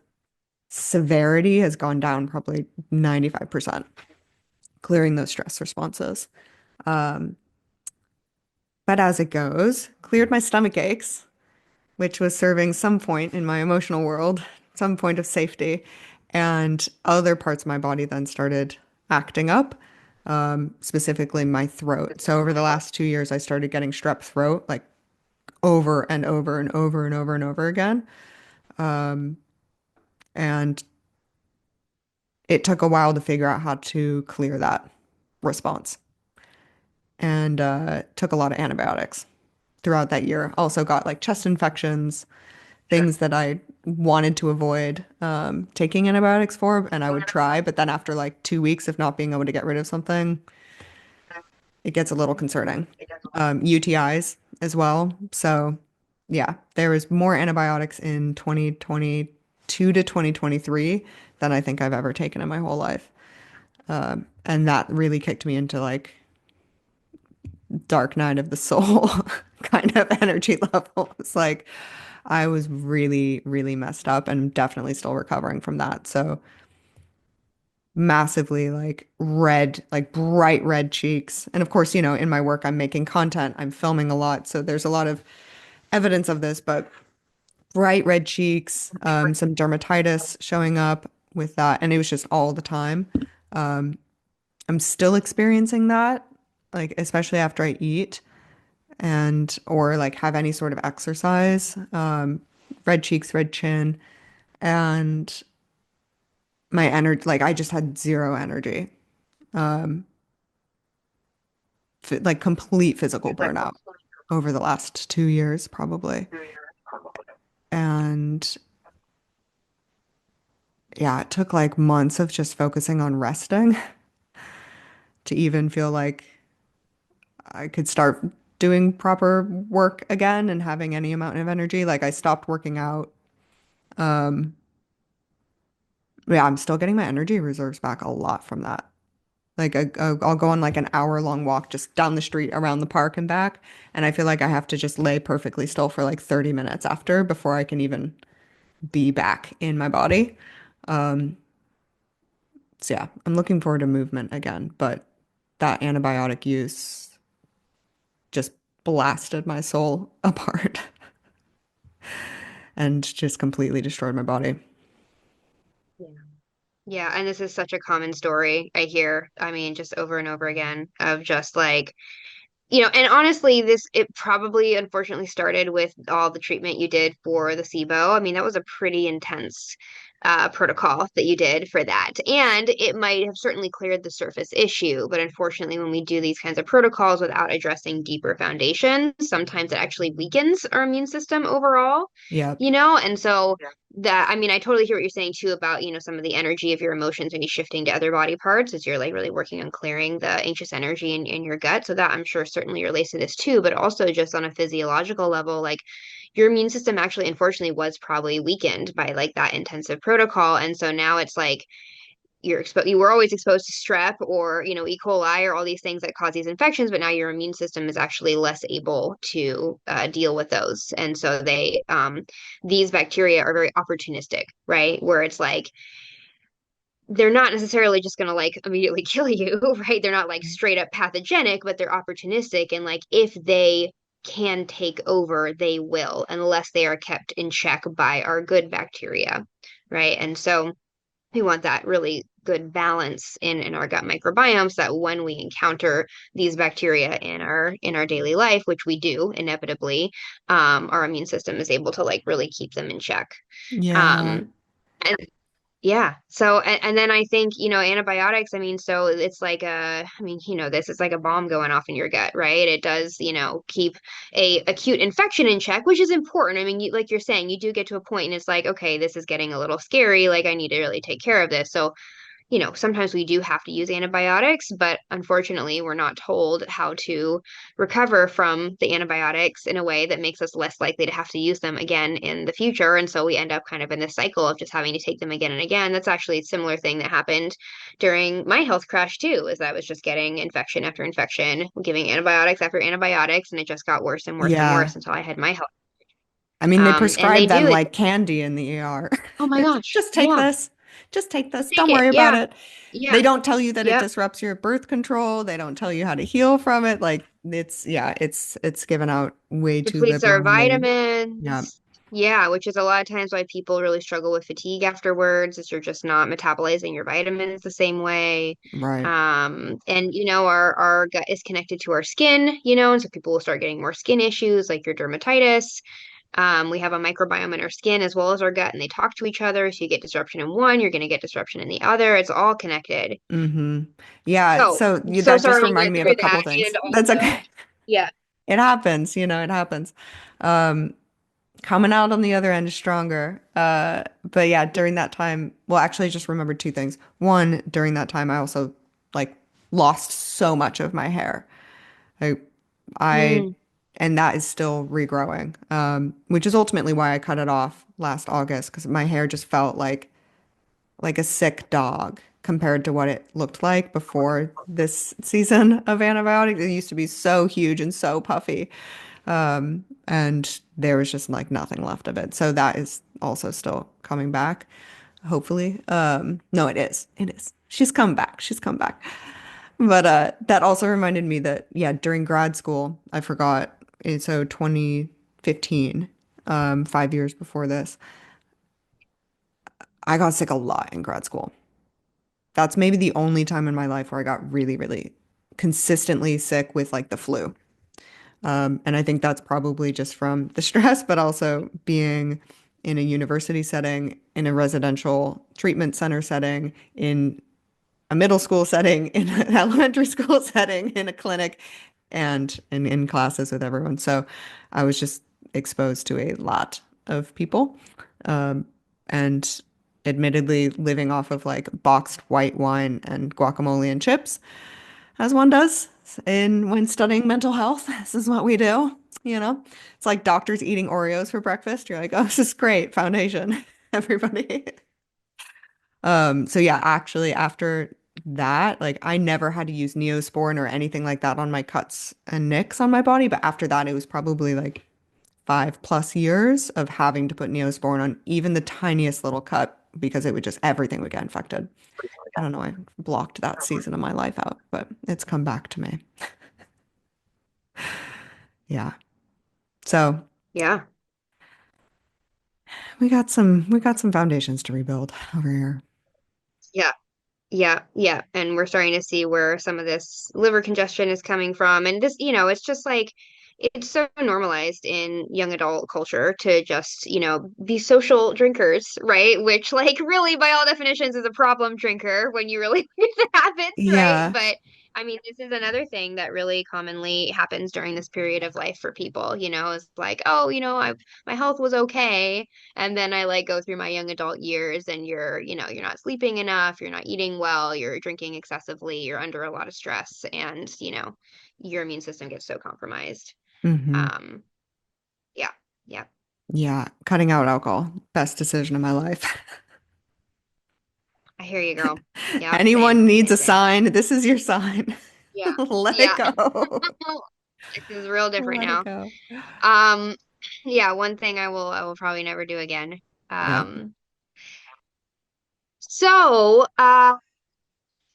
severity has gone down probably 95%, clearing those stress responses. But as it goes, cleared my stomach aches, which was serving some point in my emotional world, some point of safety. And other parts of my body then started acting up, specifically my throat. So over the last 2 years, I started getting strep throat like over and over and over and over and over again. And it took a while to figure out how to clear that response and took a lot of antibiotics throughout that year. Also got like chest infections, things that I wanted to avoid taking antibiotics for, and I would try. But then after like 2 weeks of not being able to get rid of something, it gets a little concerning. UTIs as well. So yeah, there was more antibiotics in 2022 to 2023 than I think I've ever taken in my whole life. And that really kicked me into like dark night of the soul kind of energy level. It's like I was really, really messed up and definitely still recovering from that. So massively like red, like bright red cheeks. And of course, in my work, I'm making content, I'm filming a lot. So there's a lot of evidence of this, but bright red cheeks, some dermatitis showing up with that. And it was just all the time. I'm still experiencing that, like especially after I eat and or like have any sort of exercise. Red cheeks, red chin, and my energy, like I just had zero energy, like complete physical burnout over the last 2 years, probably. And yeah, it took like months of just focusing on resting to even feel like I could start doing proper work again and having any amount of energy. Like I stopped working out. Yeah, I'm still getting my energy reserves back a lot from that. Like I'll go on like an hour-long walk just down the street around the park and back, and I feel like I have to just lay perfectly still for like 30 minutes after before I can even be back in my body. So yeah, I'm looking forward to movement again, but that antibiotic use just blasted my soul apart and just completely destroyed my body.
Yeah. Yeah, and this is such a common story I hear. I mean, just over and over again of just like, and honestly, it probably unfortunately started with all the treatment you did for the SIBO. I mean, that was a pretty intense protocol that you did for that. And it might have certainly cleared the surface issue, but unfortunately, when we do these kinds of protocols without addressing deeper foundations, sometimes it actually weakens our immune system overall.
Yeah.
And so that, I mean, I totally hear what you're saying too about, some of the energy of your emotions maybe shifting to other body parts as you're like really working on clearing the anxious energy in your gut. So that I'm sure certainly relates to this too, but also just on a physiological level, like your immune system actually unfortunately was probably weakened by like that intensive protocol. And so now it's like you were always exposed to strep or E. coli or all these things that cause these infections, but now your immune system is actually less able to deal with those, and so these bacteria are very opportunistic, right? Where it's like they're not necessarily just going to like immediately kill you, right? They're not like straight up pathogenic, but they're opportunistic, and like if they can take over, they will, unless they are kept in check by our good bacteria, right? And so we want that really good balance in our gut microbiome so that when we encounter these bacteria in our daily life, which we do inevitably, our immune system is able to like really keep them in check.
Yeah.
Um, and Yeah. So, and then I think, antibiotics, I mean, so it's like I mean, this is like a bomb going off in your gut, right? It does, keep a acute infection in check, which is important. I mean, like you're saying, you do get to a point and it's like, okay, this is getting a little scary. Like I need to really take care of this. So, sometimes we do have to use antibiotics, but unfortunately, we're not told how to recover from the antibiotics in a way that makes us less likely to have to use them again in the future. And so we end up kind of in this cycle of just having to take them again and again. That's actually a similar thing that happened during my health crash too, is that I was just getting infection after infection, giving antibiotics after antibiotics, and it just got worse and worse and
Yeah.
worse until I had my health.
I mean, they
And they
prescribe them
do it.
like candy in the ER.
Oh my gosh.
Just take
Yeah.
this. Just take this.
Take
Don't
it.
worry about
Yeah.
it.
Yeah.
They don't tell you that it
Yep.
disrupts your birth control. They don't tell you how to heal from it. Like yeah, it's given out way too
Depletes our
liberally. Yeah.
vitamins. Yeah, which is a lot of times why people really struggle with fatigue afterwards, is you're just not metabolizing your vitamins the same way.
Right.
And our gut is connected to our skin, and so people will start getting more skin issues like your dermatitis. We have a microbiome in our skin as well as our gut, and they talk to each other. So you get disruption in one, you're going to get disruption in the other. It's all connected.
hmm Yeah.
So,
So
so
that just
sorry you
reminded
went
me of a
through
couple
that.
things.
And
That's
also,
okay.
yeah.
It happens, it happens. Um, Coming out on the other end stronger. But yeah, during that time, well, actually, I just remembered two things. One, during that time, I also like lost so much of my hair. I, I,
Mm,
and that is still regrowing, which is ultimately why I cut it off last August because my hair just felt like a sick dog compared to what it looked like before this season of antibiotics. It used to be so huge and so puffy. And there was just like nothing left of it. So that is also still coming back, hopefully. No, it is. It is. She's come back. She's come back. But that also reminded me that, yeah, during grad school, I forgot. So 2015, 5 years before this, I got sick a lot in grad school. That's maybe the only time in my life where I got really, really consistently sick with like the flu. And I think that's probably just from the stress, but also being in a university setting, in a residential treatment center setting, in a middle school setting, in an elementary school setting, in a clinic, and in classes with everyone. So I was just exposed to a lot of people. And admittedly, living off of like boxed white wine and guacamole and chips as one does in when studying mental health. This is what we do, you know? It's like doctors eating Oreos for breakfast. You're like, oh, this is great. Foundation, everybody. So yeah, actually after that, like I never had to use Neosporin or anything like that on my cuts and nicks on my body, but after that it was probably like 5+ years of having to put Neosporin on even the tiniest little cut because it would just everything would get infected. I don't know, I blocked that season of my life out, but it's come back to me. Yeah. So
yeah.
we got some foundations to rebuild over here.
Yeah. Yeah, yeah. And we're starting to see where some of this liver congestion is coming from. And this, it's just like it's so normalized in young adult culture to just, be social drinkers, right? Which, like, really, by all definitions, is a problem drinker when you really look at the habits, right?
Yeah.
But I mean, this is another thing that really commonly happens during this period of life for people, is like, oh, my health was okay. And then I like go through my young adult years and you're not sleeping enough, you're not eating well, you're drinking excessively, you're under a lot of stress, and your immune system gets so compromised.
hmm
Um, yeah, yeah,
Yeah. Cutting out alcohol. Best decision of my life.
I hear you, girl. Yep, same,
Anyone needs
same,
a
same.
sign. This is your sign.
Yeah,
Let it
yeah.
go.
This is real different
Let it
now.
go.
Um, yeah, one thing I will probably never do again.
Yeah.
So,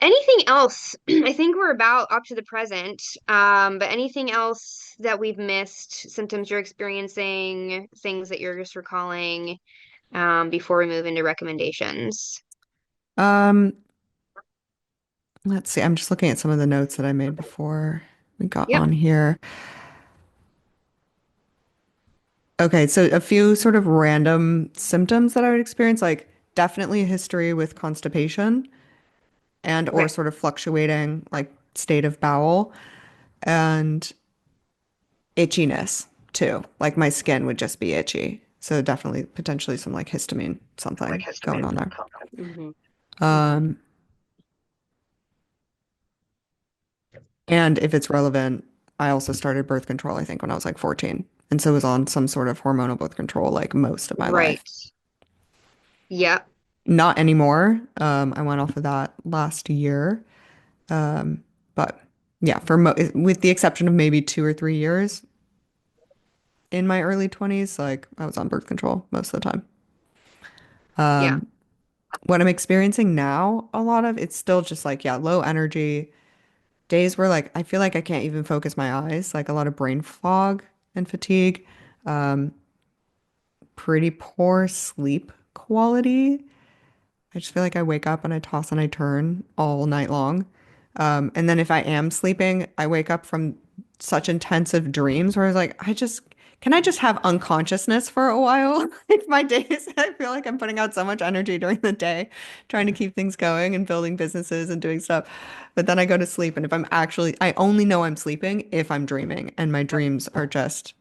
anything else? I think we're about up to the present. But anything else that we've missed, symptoms you're experiencing, things that you're just recalling, before we move into recommendations?
Um, let's see. I'm just looking at some of the notes that I made before we got
Yep.
on here. Okay, so a few sort of random symptoms that I would experience, like definitely a history with constipation and or
Okay.
sort of fluctuating like state of bowel and itchiness too. Like my skin would just be itchy. So definitely potentially some like histamine, something going on there.
Hmm. Hmm.
Um, and if it's relevant, I also started birth control, I think, when I was like 14. And so was on some sort of hormonal birth control like most of my life.
Right. Yep.
Not anymore. I went off of that last year. Um, but yeah, for mo with the exception of maybe 2 or 3 years in my early 20s, like I was on birth control most of the time.
Yeah.
What I'm experiencing now, a lot of it's still just like, yeah, low energy days where like I feel like I can't even focus my eyes, like a lot of brain fog and fatigue, pretty poor sleep quality. I just feel like I wake up and I toss and I turn all night long. And then if I am sleeping, I wake up from such intensive dreams where I was like, can I just have unconsciousness for a while? Like my days, I feel like I'm putting out so much energy during the day, trying to keep things going and building businesses and doing stuff. But then I go to sleep, and if I only know I'm sleeping if I'm dreaming, and my dreams are just,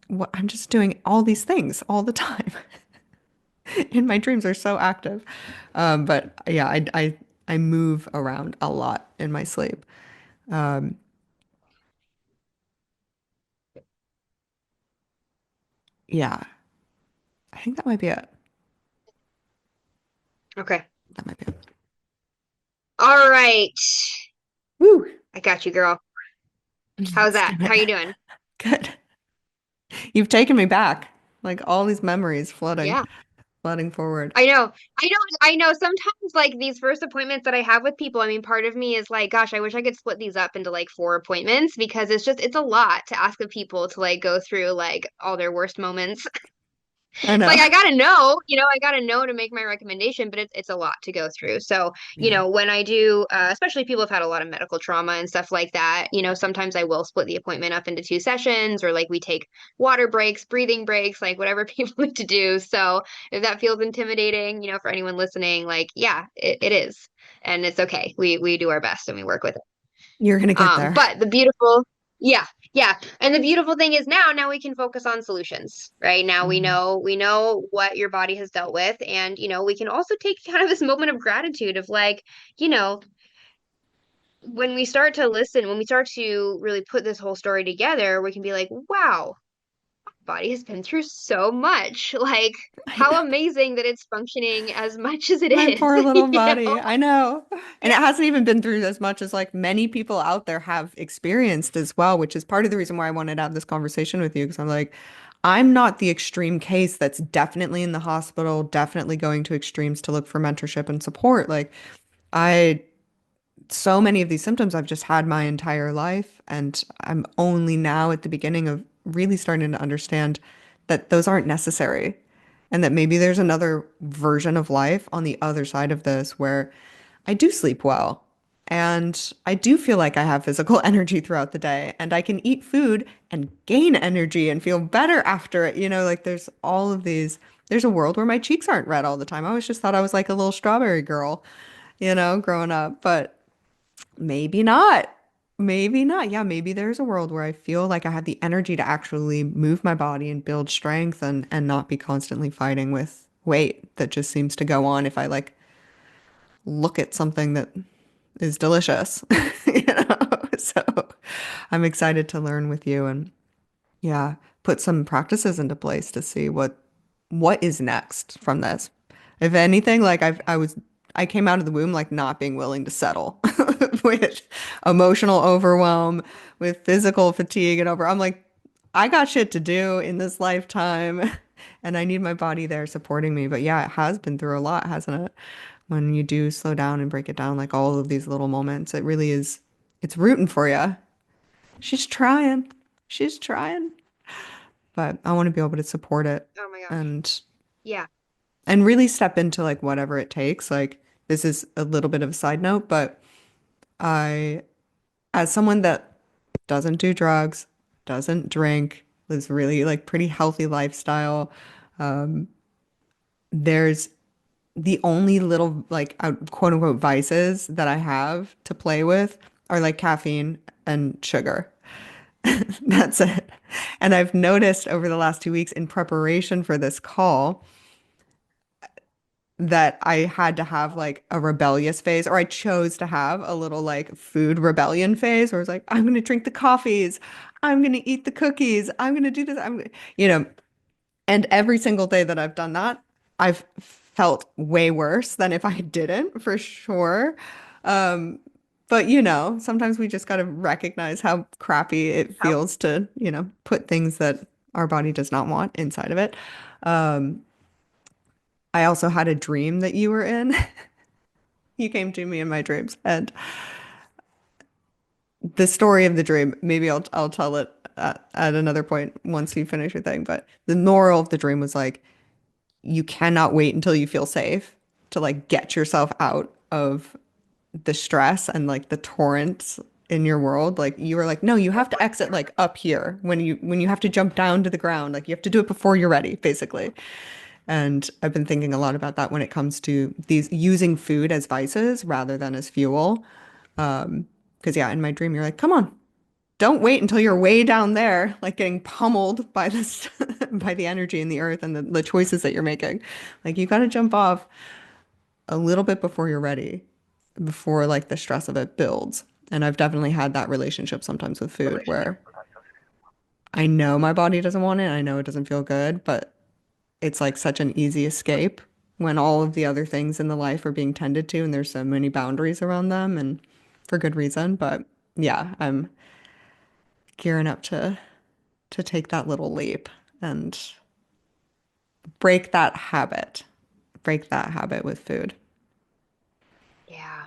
what I'm just doing all these things all the time. And my dreams are so active. But yeah, I move around a lot in my sleep. Yeah, I think that might be it.
Okay.
That might be it.
All right.
Woo!
I got you, girl. How's
Let's do
that? How
it.
you doing?
Good. You've taken me back. Like all these memories
Yeah.
flooding forward.
I know. I know. Sometimes like these first appointments that I have with people, I mean, part of me is like, gosh, I wish I could split these up into like four appointments because it's a lot to ask of people to like go through like all their worst moments.
I know.
Like I gotta know to make my recommendation, but it's a lot to go through. So,
Yeah.
when I do, especially people have had a lot of medical trauma and stuff like that, sometimes I will split the appointment up into two sessions, or like we take water breaks, breathing breaks, like whatever people need to do. So if that feels intimidating, for anyone listening, like, yeah, it is. And it's okay. We do our best and we work with it.
You're gonna get there.
But the beautiful, yeah, yeah. And the beautiful thing is now we can focus on solutions, right? Now
Mhm.
we know what your body has dealt with, and we can also take kind of this moment of gratitude of like, you know, when we start to listen, when we start to really put this whole story together, we can be like, wow, body has been through so much. Like,
I
how
know.
amazing that it's functioning as much as it
My
is,
poor little
you
body.
know?
I know. And
Yeah.
it hasn't even been through as much as like many people out there have experienced as well, which is part of the reason why I wanted to have this conversation with you. Because I'm like, I'm not the extreme case that's definitely in the hospital, definitely going to extremes to look for mentorship and support. Like, I so many of these symptoms I've just had my entire life, and I'm only now at the beginning of really starting to understand that those aren't necessary, and that maybe there's another version of life on the other side of this where I do sleep well and I do feel like I have physical energy throughout the day and I can eat food and gain energy and feel better after it. Like there's all of these. There's a world where my cheeks aren't red all the time. I always just thought I was like a little strawberry girl, growing up, but maybe not. Maybe not. Yeah, maybe there's a world where I feel like I have the energy to actually move my body and build strength and not be constantly fighting with weight that just seems to go on if I like look at something that is delicious. you know? So I'm excited to learn with you and yeah, put some practices into place to see what is next from this. If anything, like I came out of the womb like not being willing to settle with emotional overwhelm, with physical fatigue and over. I'm like, I got shit to do in this lifetime and I need my body there supporting me. But yeah, it has been through a lot, hasn't it? When you do slow down and break it down, like all of these little moments, it really is, it's rooting for you. She's trying. She's trying. But I want to be able to support it
Oh my gosh.
and
Yeah.
really step into like whatever it takes. Like this is a little bit of a side note, but I, as someone that doesn't do drugs, doesn't drink, lives really like pretty healthy lifestyle, there's the only little like quote unquote vices that I have to play with are like caffeine and sugar. That's it. And I've noticed over the last 2 weeks in preparation for this call that I had to have like a rebellious phase, or I chose to have a little like food rebellion phase where it's like, I'm going to drink the coffees, I'm going to eat the cookies, I'm going to do this, you know, and every single day that I've done that, I've felt way worse than if I didn't, for sure. Um, but sometimes we just got to recognize how crappy it feels to, put things that our body does not want inside of it. Um, I also had a dream that you were in. You came to me in my dreams, and the story of the dream, maybe I'll tell it at another point once you finish your thing. But the moral of the dream was like, you cannot wait until you feel safe to like get yourself out of the stress and like the torrents in your world. Like you were like, no, you have to exit like up here when you have to jump down to the ground. Like you have to do it before you're ready, basically. And I've been thinking a lot about that when it comes to these using food as vices rather than as fuel. Because yeah, in my dream, you're like, come on, don't wait until you're way down there, like getting pummeled by this by the energy in the earth and the choices that you're making. Like you got to jump off a little bit before you're ready, before like the stress of it builds. And I've definitely had that relationship sometimes with food where I know my body doesn't want it, I know it doesn't feel good, but it's like such an easy escape when all of the other things in the life are being tended to and there's so many boundaries around them and for good reason. But yeah, I'm gearing up to take that little leap and break that habit. Break that habit with food.
Yeah.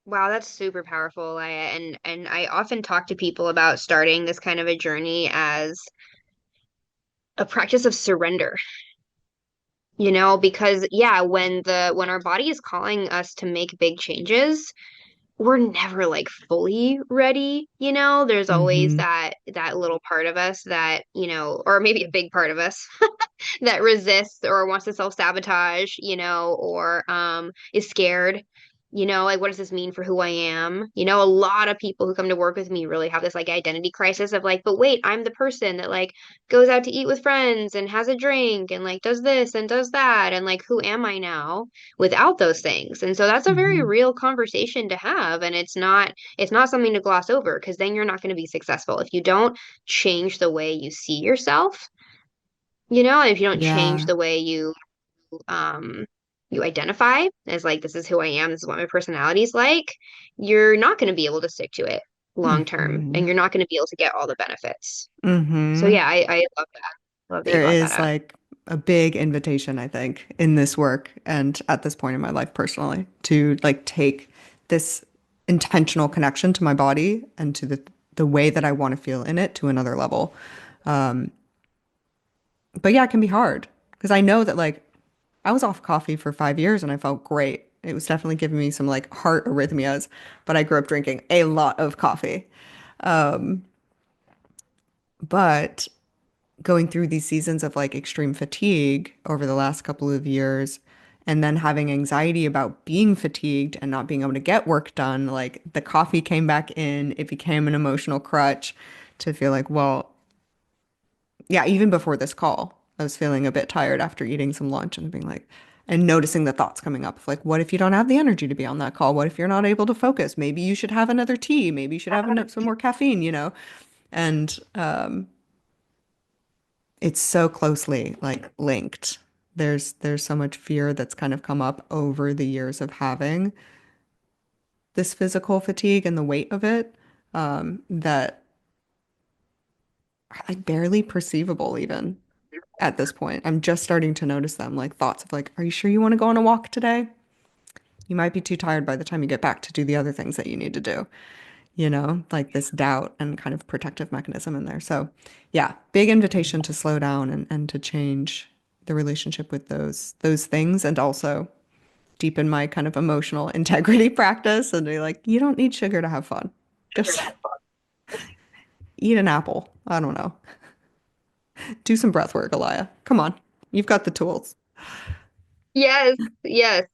Wow, that's super powerful, Eliah. And I often talk to people about starting this kind of a journey as a practice of surrender. Because yeah, when our body is calling us to make big changes, we're never like fully ready. There's always
Mm-hmm.
that little part of us that, or maybe a big part of us that resists or wants to self-sabotage, or is scared. Like what does this mean for who I am? A lot of people who come to work with me really have this like identity crisis of like, but wait, I'm the person that like goes out to eat with friends and has a drink and like does this and does that and like who am I now without those things? And so that's a very
Mm-hmm.
real conversation to have, and it's not something to gloss over because then you're not going to be successful if you don't change the way you see yourself, and if you don't change
Yeah.
the way um you identify as like this is who I am, this is what my personality is like, you're not going to be able to stick to it long term
Mm-hmm.
and you're not going to be able to get all the benefits. So
Mm-hmm.
yeah, I love that. Love that you
There
brought that
is
up.
like a big invitation, I think, in this work and at this point in my life personally to like take this intentional connection to my body and to the way that I want to feel in it to another level. But yeah, it can be hard because I know that like I was off coffee for 5 years and I felt great. It was definitely giving me some like heart arrhythmias, but I grew up drinking a lot of coffee. But going through these seasons of like extreme fatigue over the last couple of years and then having anxiety about being fatigued and not being able to get work done, like the coffee came back in, it became an emotional crutch to feel like, well, yeah, even before this call, I was feeling a bit tired after eating some lunch and being like, and noticing the thoughts coming up of like, what if you don't have the energy to be on that call? What if you're not able to focus? Maybe you should have another tea. Maybe you should have some more caffeine. And it's so closely like linked. There's so much fear that's kind of come up over the years of having this physical fatigue and the weight of it that are like barely perceivable even at this point. I'm just starting to notice them, like thoughts of like, are you sure you want to go on a walk today? You might be too tired by the time you get back to do the other things that you need to do, like this doubt and kind of protective mechanism in there. So, yeah, big invitation to slow down and to change the relationship with those things and also deepen my kind of emotional integrity practice and be like, you don't need sugar to have fun. Just eat an apple. I don't know. Do some breath work, Eliah. Come on. You've got the tools.
Yes, yes.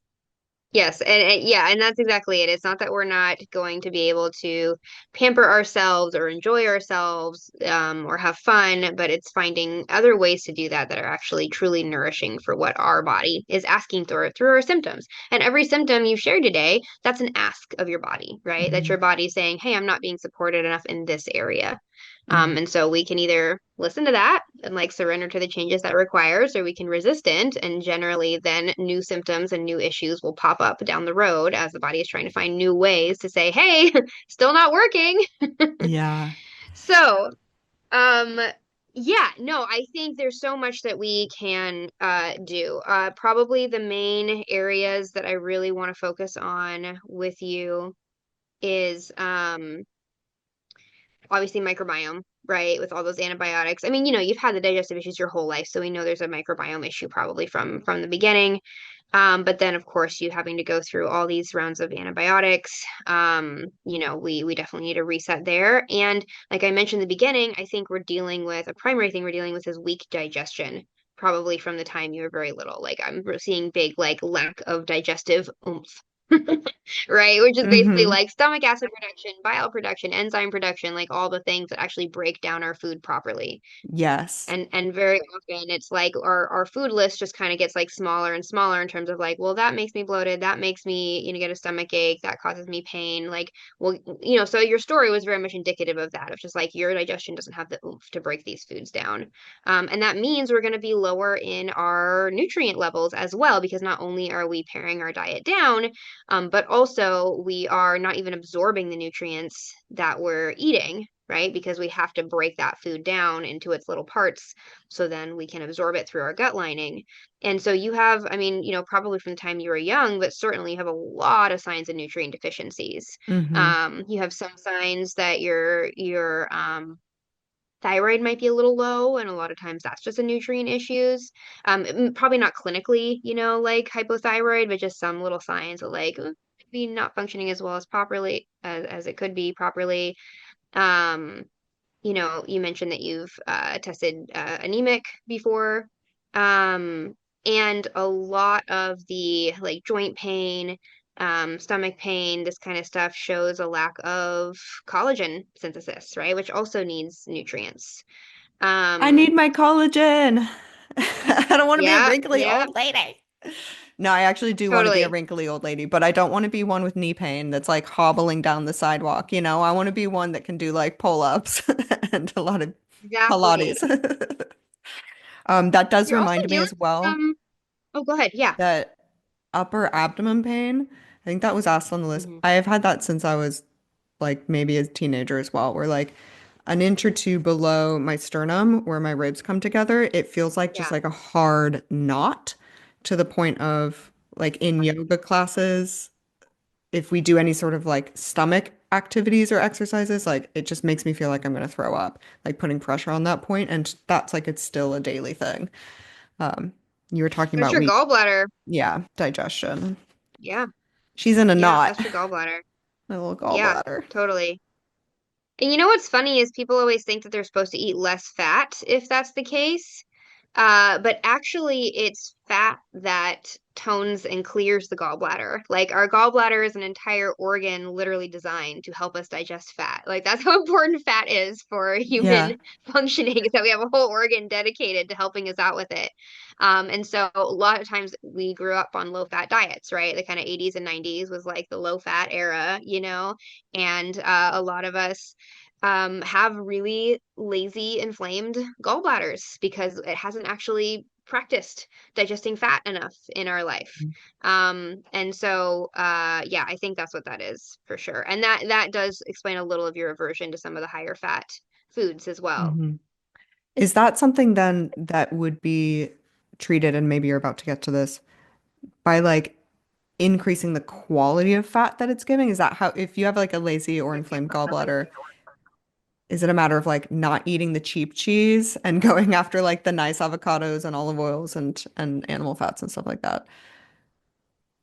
Yes, and yeah, and that's exactly it. It's not that we're not going to be able to pamper ourselves or enjoy ourselves, or have fun, but it's finding other ways to do that that are actually truly nourishing for what our body is asking through our symptoms. And every symptom you shared today, that's an ask of your body, right? That's
Mhm.
your body saying, "Hey, I'm not being supported enough in this area."
Mhm.
And so we can either listen to that and like surrender to the changes that requires, or we can resistant. And generally, then new symptoms and new issues will pop up down the road as the body is trying to find new ways to say, hey, still not working.
Yeah.
So, um, yeah, no, I think there's so much that we can do. Probably the main areas that I really want to focus on with you is obviously microbiome, right? With all those antibiotics. I mean, you've had the digestive issues your whole life, so we know there's a microbiome issue probably from the beginning. But then, of course, you having to go through all these rounds of antibiotics, we definitely need a reset there. And like I mentioned in the beginning, I think we're dealing with a primary thing we're dealing with is weak digestion, probably from the time you were very little. Like I'm seeing big like lack of digestive oomph. Right? Which is basically
Mhm.
like stomach acid production, bile production, enzyme production, like all the things that actually break down our food properly.
Yes.
And very often it's like our food list just kind of gets like smaller and smaller in terms of like, well, that makes me bloated, that makes me, get a stomach ache, that causes me pain. Like, well, so your story was very much indicative of that, of just like your digestion doesn't have the oomph to break these foods down. And that means we're going to be lower in our nutrient levels as well, because not only are we paring our diet down, but also we are not even absorbing the nutrients that we're eating, right? Because we have to break that food down into its little parts so then we can absorb it through our gut lining. And so you have, I mean, probably from the time you were young, but certainly you have a lot of signs of nutrient deficiencies.
Mhm.
You have some signs that your thyroid might be a little low, and a lot of times that's just a nutrient issues. Probably not clinically, like hypothyroid, but just some little signs of like maybe not functioning as well as properly as it could be properly. Um, you mentioned that you've tested anemic before. Um, and a lot of the like joint pain, stomach pain, this kind of stuff shows a lack of collagen synthesis, right? Which also needs nutrients.
I need
Um,
my collagen. I don't want to be a
yeah,
wrinkly
yeah,
old lady. No, I actually do want to be a
totally.
wrinkly old lady, but I don't want to be one with knee pain that's like hobbling down the sidewalk. I want to be one that can do like pull-ups and a lot of
Exactly.
Pilates. That does
You're also
remind me
dealing
as
with
well
oh, go ahead. Yeah.
that upper abdomen pain, I think that was asked on the list.
Hmm.
I have had that since I was like maybe a teenager as well, where like an inch or two below my sternum where my ribs come together, it feels like just
Yeah.
like a hard knot to the point of like in yoga classes, if we do any sort of like stomach activities or exercises, like it just makes me feel like I'm going to throw up, like putting pressure on that point, and that's like it's still a daily thing. Um, you were talking
That's
about
your
weak,
gallbladder.
yeah, digestion.
Yeah.
She's in a
Yeah.
knot,
That's your gallbladder.
my little
Yeah.
gallbladder.
Totally. And you know what's funny is people always think that they're supposed to eat less fat if that's the case. But actually, it's fat that tones and clears the gallbladder. Like our gallbladder is an entire organ literally designed to help us digest fat. Like that's how important fat is for
Yeah.
human functioning, is that we have a whole organ dedicated to helping us out with it. And so a lot of times we grew up on low fat diets, right? The kind of 80s and 90s was like the low fat era, and a lot of us have really lazy, inflamed gallbladders because it hasn't actually practiced digesting fat enough in our life. And so, yeah, I think that's what that is for sure. And that does explain a little of your aversion to some of the higher fat foods as well.
Hmm. Is that something then that would be treated, and maybe you're about to get to this, by like increasing the quality of fat that it's giving? Is that how, if you have like a lazy or inflamed gallbladder, is it a matter of like not eating the cheap cheese and going after like the nice avocados and olive oils and animal fats and stuff like that?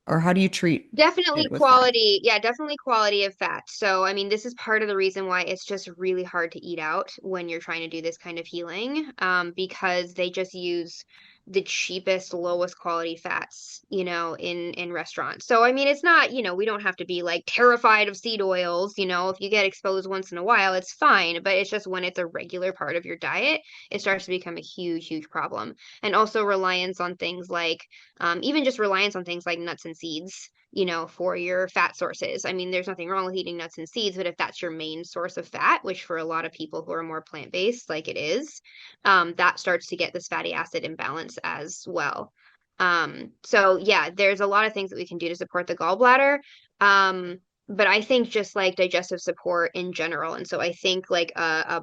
Or how do you treat
Definitely
it with fat?
quality. Yeah, definitely quality of fat. So, I mean, this is part of the reason why it's just really hard to eat out when you're trying to do this kind of healing, because they just use the cheapest, lowest quality fats, in restaurants. So I mean, it's not, we don't have to be like terrified of seed oils, if you get exposed once in a while, it's fine, but it's just when it's a regular part of your diet, it starts to become a huge, huge problem. And also reliance on things like even just reliance on things like nuts and seeds. For your fat sources. I mean, there's nothing wrong with eating nuts and seeds, but if that's your main source of fat, which for a lot of people who are more plant-based, like it is, that starts to get this fatty acid imbalance as well. So yeah, there's a lot of things that we can do to support the gallbladder. But I think just like digestive support in general. And so I think like I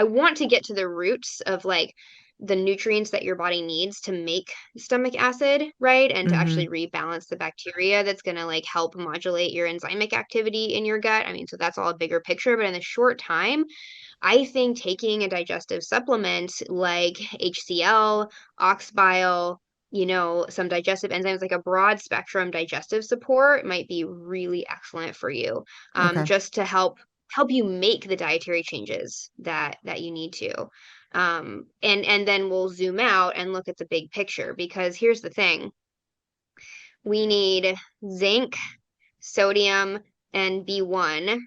want to get to the roots of like the nutrients that your body needs to make stomach acid, right? And to
Hmm.
actually rebalance the bacteria that's going to like help modulate your enzymic activity in your gut. I mean, so that's all a bigger picture, but in the short time, I think taking a digestive supplement like HCl, ox bile, some digestive enzymes, like a broad spectrum digestive support might be really excellent for you,
Okay.
just to help you make the dietary changes that you need to. And then we'll zoom out and look at the big picture because here's the thing. We need zinc, sodium, and B1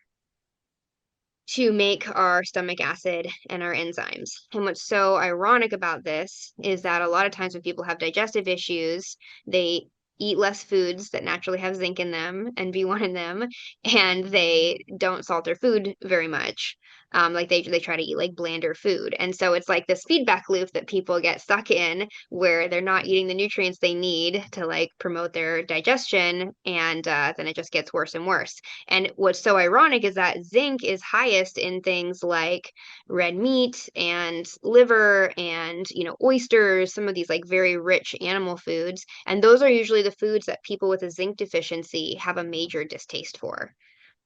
to make our stomach acid and our enzymes. And what's so ironic about this is that a lot of times when people have digestive issues, they eat less foods that naturally have zinc in them and B1 in them, and they don't salt their food very much. Like they try to eat like blander food. And so it's like this feedback loop that people get stuck in where they're not eating the nutrients they need to like promote their digestion, and then it just gets worse and worse. And what's so ironic is that zinc is highest in things like red meat and liver and, oysters, some of these like very rich animal foods. And those are usually the foods that people with a zinc deficiency have a major distaste for.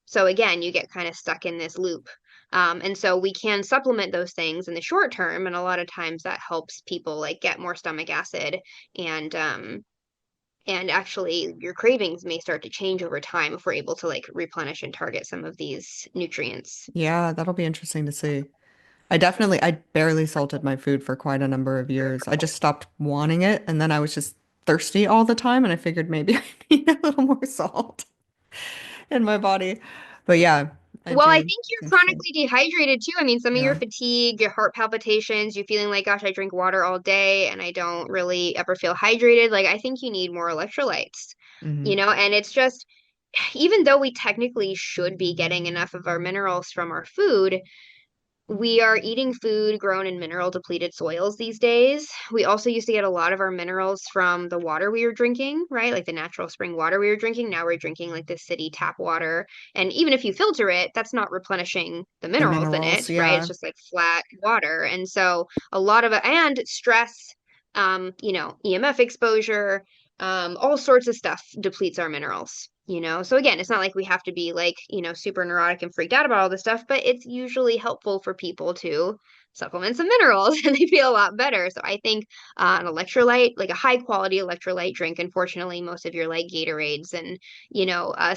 So again, you get kind of stuck in this loop. And so we can supplement those things in the short term, and a lot of times that helps people like get more stomach acid, and actually your cravings may start to change over time if we're able to like replenish and target some of these nutrients.
Yeah, that'll be interesting to see. I barely salted my food for quite a number of years. I just stopped wanting it, and then I was just thirsty all the time, and I figured maybe I need a little more salt in my body. But yeah, I
Well, I
do.
think
It's
you're
interesting.
chronically dehydrated too. I mean, some of your
Yeah.
fatigue, your heart palpitations, you're feeling like, gosh, I drink water all day and I don't really ever feel hydrated. Like, I think you need more electrolytes,
Hmm.
and it's just, even though we technically should be getting enough of our minerals from our food, we are eating food grown in mineral depleted soils these days. We also used to get a lot of our minerals from the water we were drinking, right? Like the natural spring water we were drinking. Now we're drinking like the city tap water. And even if you filter it, that's not replenishing the
The
minerals in
minerals,
it, right? It's
yeah.
just like flat water. And so a lot of it, and stress, EMF exposure, all sorts of stuff depletes our minerals. So again, it's not like we have to be like, super neurotic and freaked out about all this stuff, but it's usually helpful for people to supplement some minerals and they feel a lot better. So I think an electrolyte, like a high quality electrolyte drink, unfortunately, most of your like Gatorades and,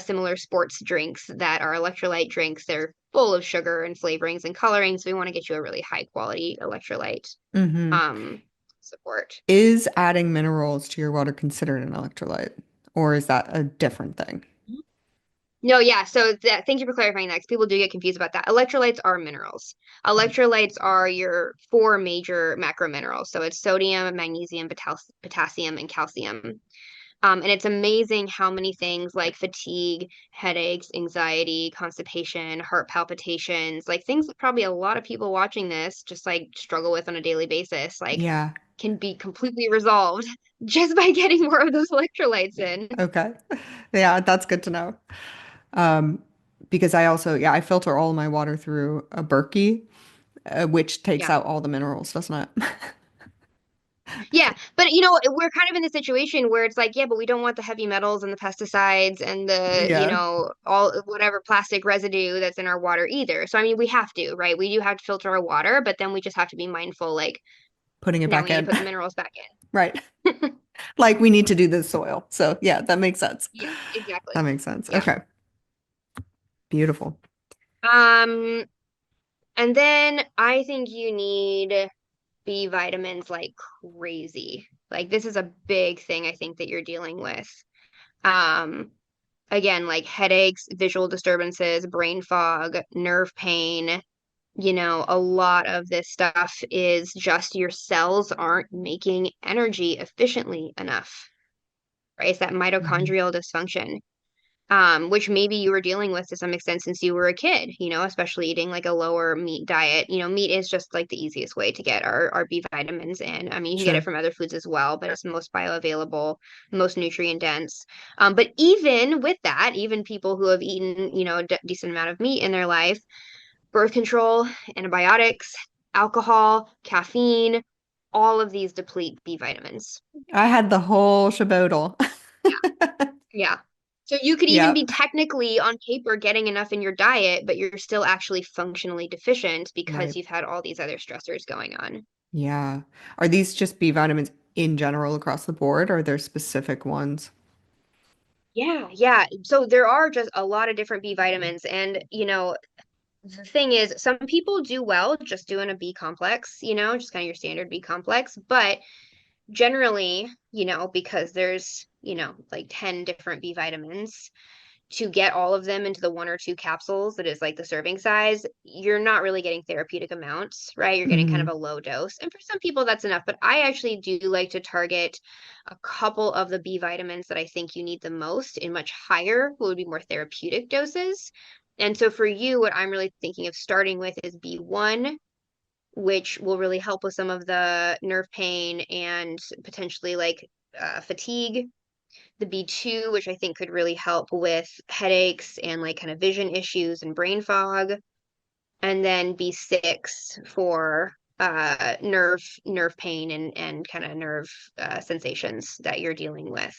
similar sports drinks that are electrolyte drinks, they're full of sugar and flavorings and colorings. So we want to get you a really high quality electrolyte
Hmm.
um, support.
Is adding minerals to your water considered an electrolyte, or is that a different thing?
No, yeah. So thank you for clarifying that, 'cause people do get confused about that. Electrolytes are minerals. Electrolytes are your four major macro minerals. So it's sodium, magnesium, potassium, and calcium. And it's amazing how many things like fatigue, headaches, anxiety, constipation, heart palpitations, like things that probably a lot of people watching this just like struggle with on a daily basis, like
Yeah.
can be completely resolved just by getting more of those electrolytes in.
Okay. Yeah, that's good to know. Um, because I also, yeah, I filter all my water through a Berkey, which takes
Yeah.
out all the minerals, doesn't it?
Yeah, but we're kind of in the situation where it's like, yeah, but we don't want the heavy metals and the pesticides and the,
Yeah.
all whatever plastic residue that's in our water either. So I mean, we have to, right? We do have to filter our water, but then we just have to be mindful, like
Putting it
now
back
we need to
in.
put the minerals back
Right.
in.
Like we need to do the soil. So yeah, that makes sense.
Yeah,
That
exactly.
makes sense.
Yeah.
Okay. Beautiful.
Um, and then I think you need B vitamins like crazy. Like this is a big thing I think that you're dealing with. Um, Again, like headaches, visual disturbances, brain fog, nerve pain, a lot of this stuff is just your cells aren't making energy efficiently enough, right? It's that
Mhm.
mitochondrial dysfunction, which maybe you were dealing with to some extent since you were a kid, especially eating like a lower meat diet. Meat is just like the easiest way to get our B vitamins in. I mean, you can get it
Sure.
from other foods as well, but it's most bioavailable, most nutrient dense. But even with that, even people who have eaten, a decent amount of meat in their life, birth control, antibiotics, alcohol, caffeine, all of these deplete B vitamins.
I had the whole shaboodle.
Yeah. So you could even be
Yep.
technically on paper getting enough in your diet, but you're still actually functionally deficient because
Right.
you've had all these other stressors going on.
Yeah. Are these just B vitamins in general across the board, or are there specific ones?
Yeah, yeah. So there are just a lot of different B vitamins. And, the thing is, some people do well just doing a B complex, just kind of your standard B complex. But generally, because there's, like 10 different B vitamins, to get all of them into the one or two capsules that is like the serving size, you're not really getting therapeutic amounts, right? You're getting kind of
Hmm.
a low dose. And for some people, that's enough. But I actually do like to target a couple of the B vitamins that I think you need the most in much higher, what would be more therapeutic doses. And so for you, what I'm really thinking of starting with is B1, which will really help with some of the nerve pain and potentially like fatigue, the B2, which I think could really help with headaches and like kind of vision issues and brain fog, and then B6 for nerve pain and kind of nerve sensations that you're dealing with.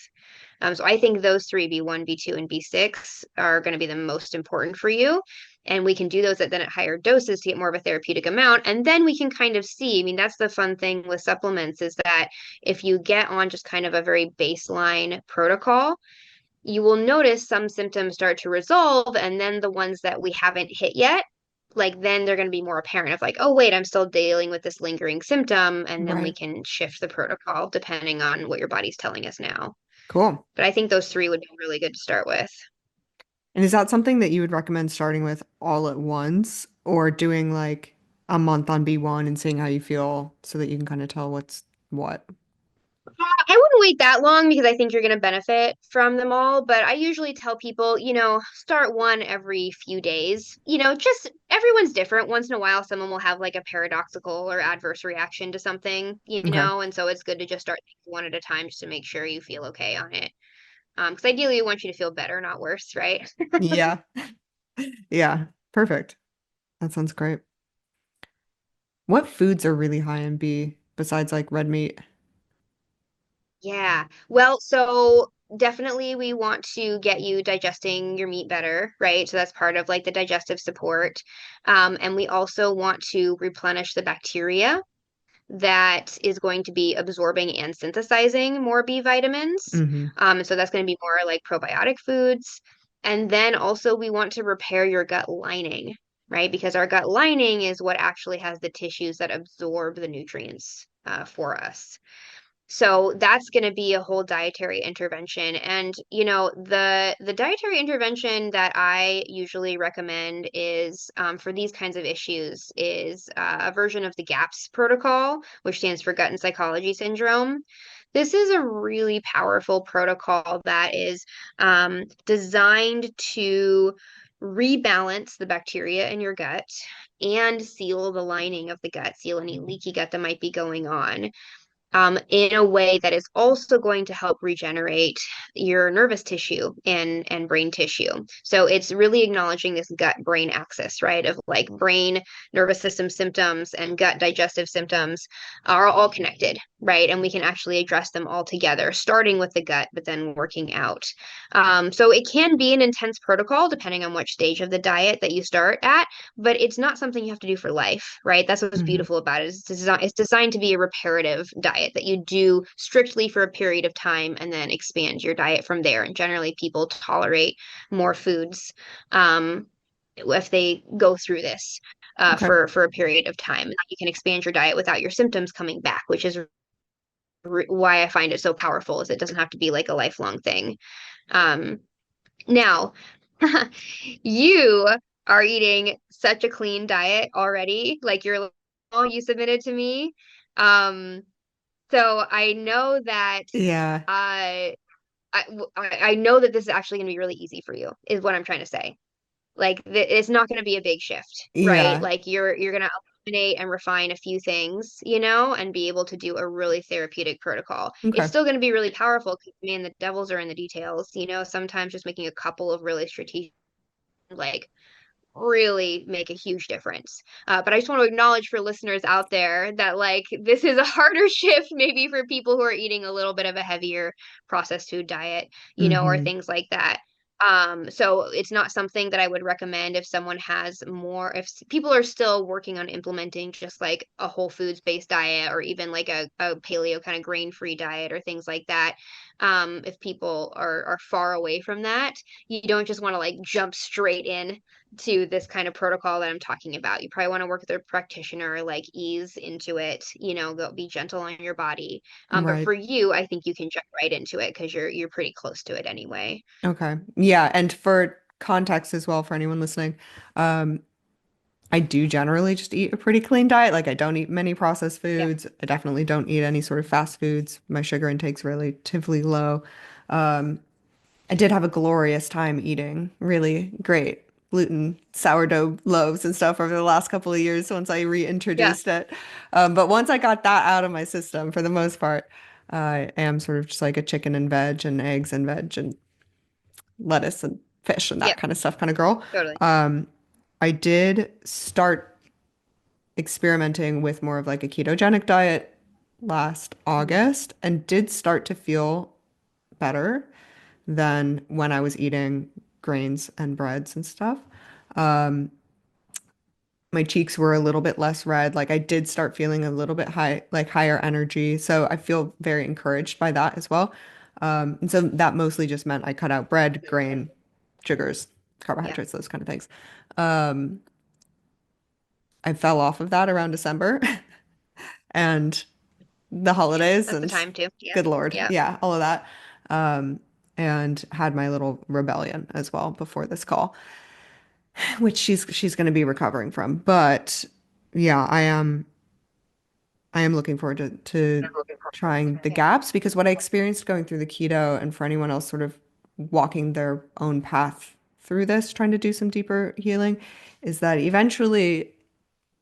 So I think those three, B1, B2, and B6, are going to be the most important for you. And we can do those then at higher doses to get more of a therapeutic amount. And then we can kind of see, I mean, that's the fun thing with supplements is that if you get on just kind of a very baseline protocol, you will notice some symptoms start to resolve. And then the ones that we haven't hit yet, like then they're going to be more apparent of like, oh, wait, I'm still dealing with this lingering symptom. And then we
Right.
can shift the protocol depending on what your body's telling us now.
Cool.
But I think those three would be really good to start with.
And is that something that you would recommend starting with all at once or doing like a month on B1 and seeing how you feel so that you can kind of tell what's what?
I wouldn't wait that long because I think you're going to benefit from them all. But I usually tell people, start one every few days. Just everyone's different. Once in a while, someone will have like a paradoxical or adverse reaction to something,
Okay.
and so it's good to just start one at a time just to make sure you feel okay on it. Because ideally, we want you to feel better, not worse, right?
Yeah. Yeah. Perfect. That sounds great. What foods are really high in B besides like red meat?
Yeah. Well, so definitely we want to get you digesting your meat better, right? So that's part of like the digestive support. And we also want to replenish the bacteria that is going to be absorbing and synthesizing more B vitamins.
Hmm.
And so that's going to be more like probiotic foods. And then also we want to repair your gut lining, right? Because our gut lining is what actually has the tissues that absorb the nutrients for us. So that's going to be a whole dietary intervention. And, the dietary intervention that I usually recommend is for these kinds of issues is a version of the GAPS protocol, which stands for Gut and Psychology Syndrome. This is a really powerful protocol that is designed to rebalance the bacteria in your gut and seal the lining of the gut, seal any leaky gut that might be going on, in a way that is also going to help regenerate your nervous tissue and brain tissue. So it's really acknowledging this gut brain axis, right? Of like brain nervous system symptoms and gut digestive symptoms are all connected, right? And we can actually address them all together, starting with the gut, but then working out. So it can be an intense protocol depending on which stage of the diet that you start at, but it's not something you have to do for life, right? That's what's
Hmm.
beautiful about it. It's designed to be a reparative diet that you do strictly for a period of time and then expand your diet from there. And generally, people tolerate more foods if they go through this.
Okay.
for a period of time. You can expand your diet without your symptoms coming back, which is why I find it so powerful, is it doesn't have to be like a lifelong thing. Um, Now, you are eating such a clean diet already, like your all you submitted to me. Um, so I know that
Yeah.
uh, I know that this is actually going to be really easy for you, is what I'm trying to say. Like it's not going to be a big shift, right?
Yeah.
Like you're going to eliminate and refine a few things, and be able to do a really therapeutic protocol. It's
Okay.
still going to be really powerful because, man, the devils are in the details. Sometimes just making a couple of really strategic, like, really make a huge difference. But I just want to acknowledge for listeners out there that, like, this is a harder shift maybe for people who are eating a little bit of a heavier processed food diet, or
Hmm.
things like that. So it's not something that I would recommend if someone has more, if people are still working on implementing just like a whole foods based diet, or even like a paleo kind of grain free diet or things like that. If people are far away from that, you don't just want to like jump straight in to this kind of protocol that I'm talking about. You probably want to work with a practitioner, like ease into it, go be gentle on your body. But
Right.
for you, I think you can jump right into it because you're pretty close to it anyway.
Okay. Yeah. And for context as well, for anyone listening, um, I do generally just eat a pretty clean diet. Like I don't eat many processed
Yeah.
foods. I definitely don't eat any sort of fast foods. My sugar intake's relatively low. Um, I did have a glorious time eating really great gluten sourdough loaves and stuff over the last couple of years once I
Yeah.
reintroduced it. But once I got that out of my system, for the most part, I am sort of just like a chicken and veg and eggs and veg and lettuce and fish and that
Yep.
kind of stuff kind of girl.
Totally.
Um, I did start experimenting with more of like a ketogenic diet last
Mhm.
August and did start to feel better than when I was eating grains and breads and stuff. My cheeks were a little bit less red. Like I did start feeling a little bit high, like higher energy. So I feel very encouraged by that as well. And so that mostly just meant I cut out bread, grain, sugars,
Yeah.
carbohydrates, those kind of things. I fell off of that around December and the
Yeah.
holidays
That's the
and
time too. Yep.
good Lord.
Yep.
Yeah, all of that. Um, and had my little rebellion as well before this call, which she's going to be recovering from. But yeah, I am looking forward to trying the
Yeah.
gaps because what I experienced going through the keto and for anyone else sort of walking their own path through this, trying to do some deeper healing, is that eventually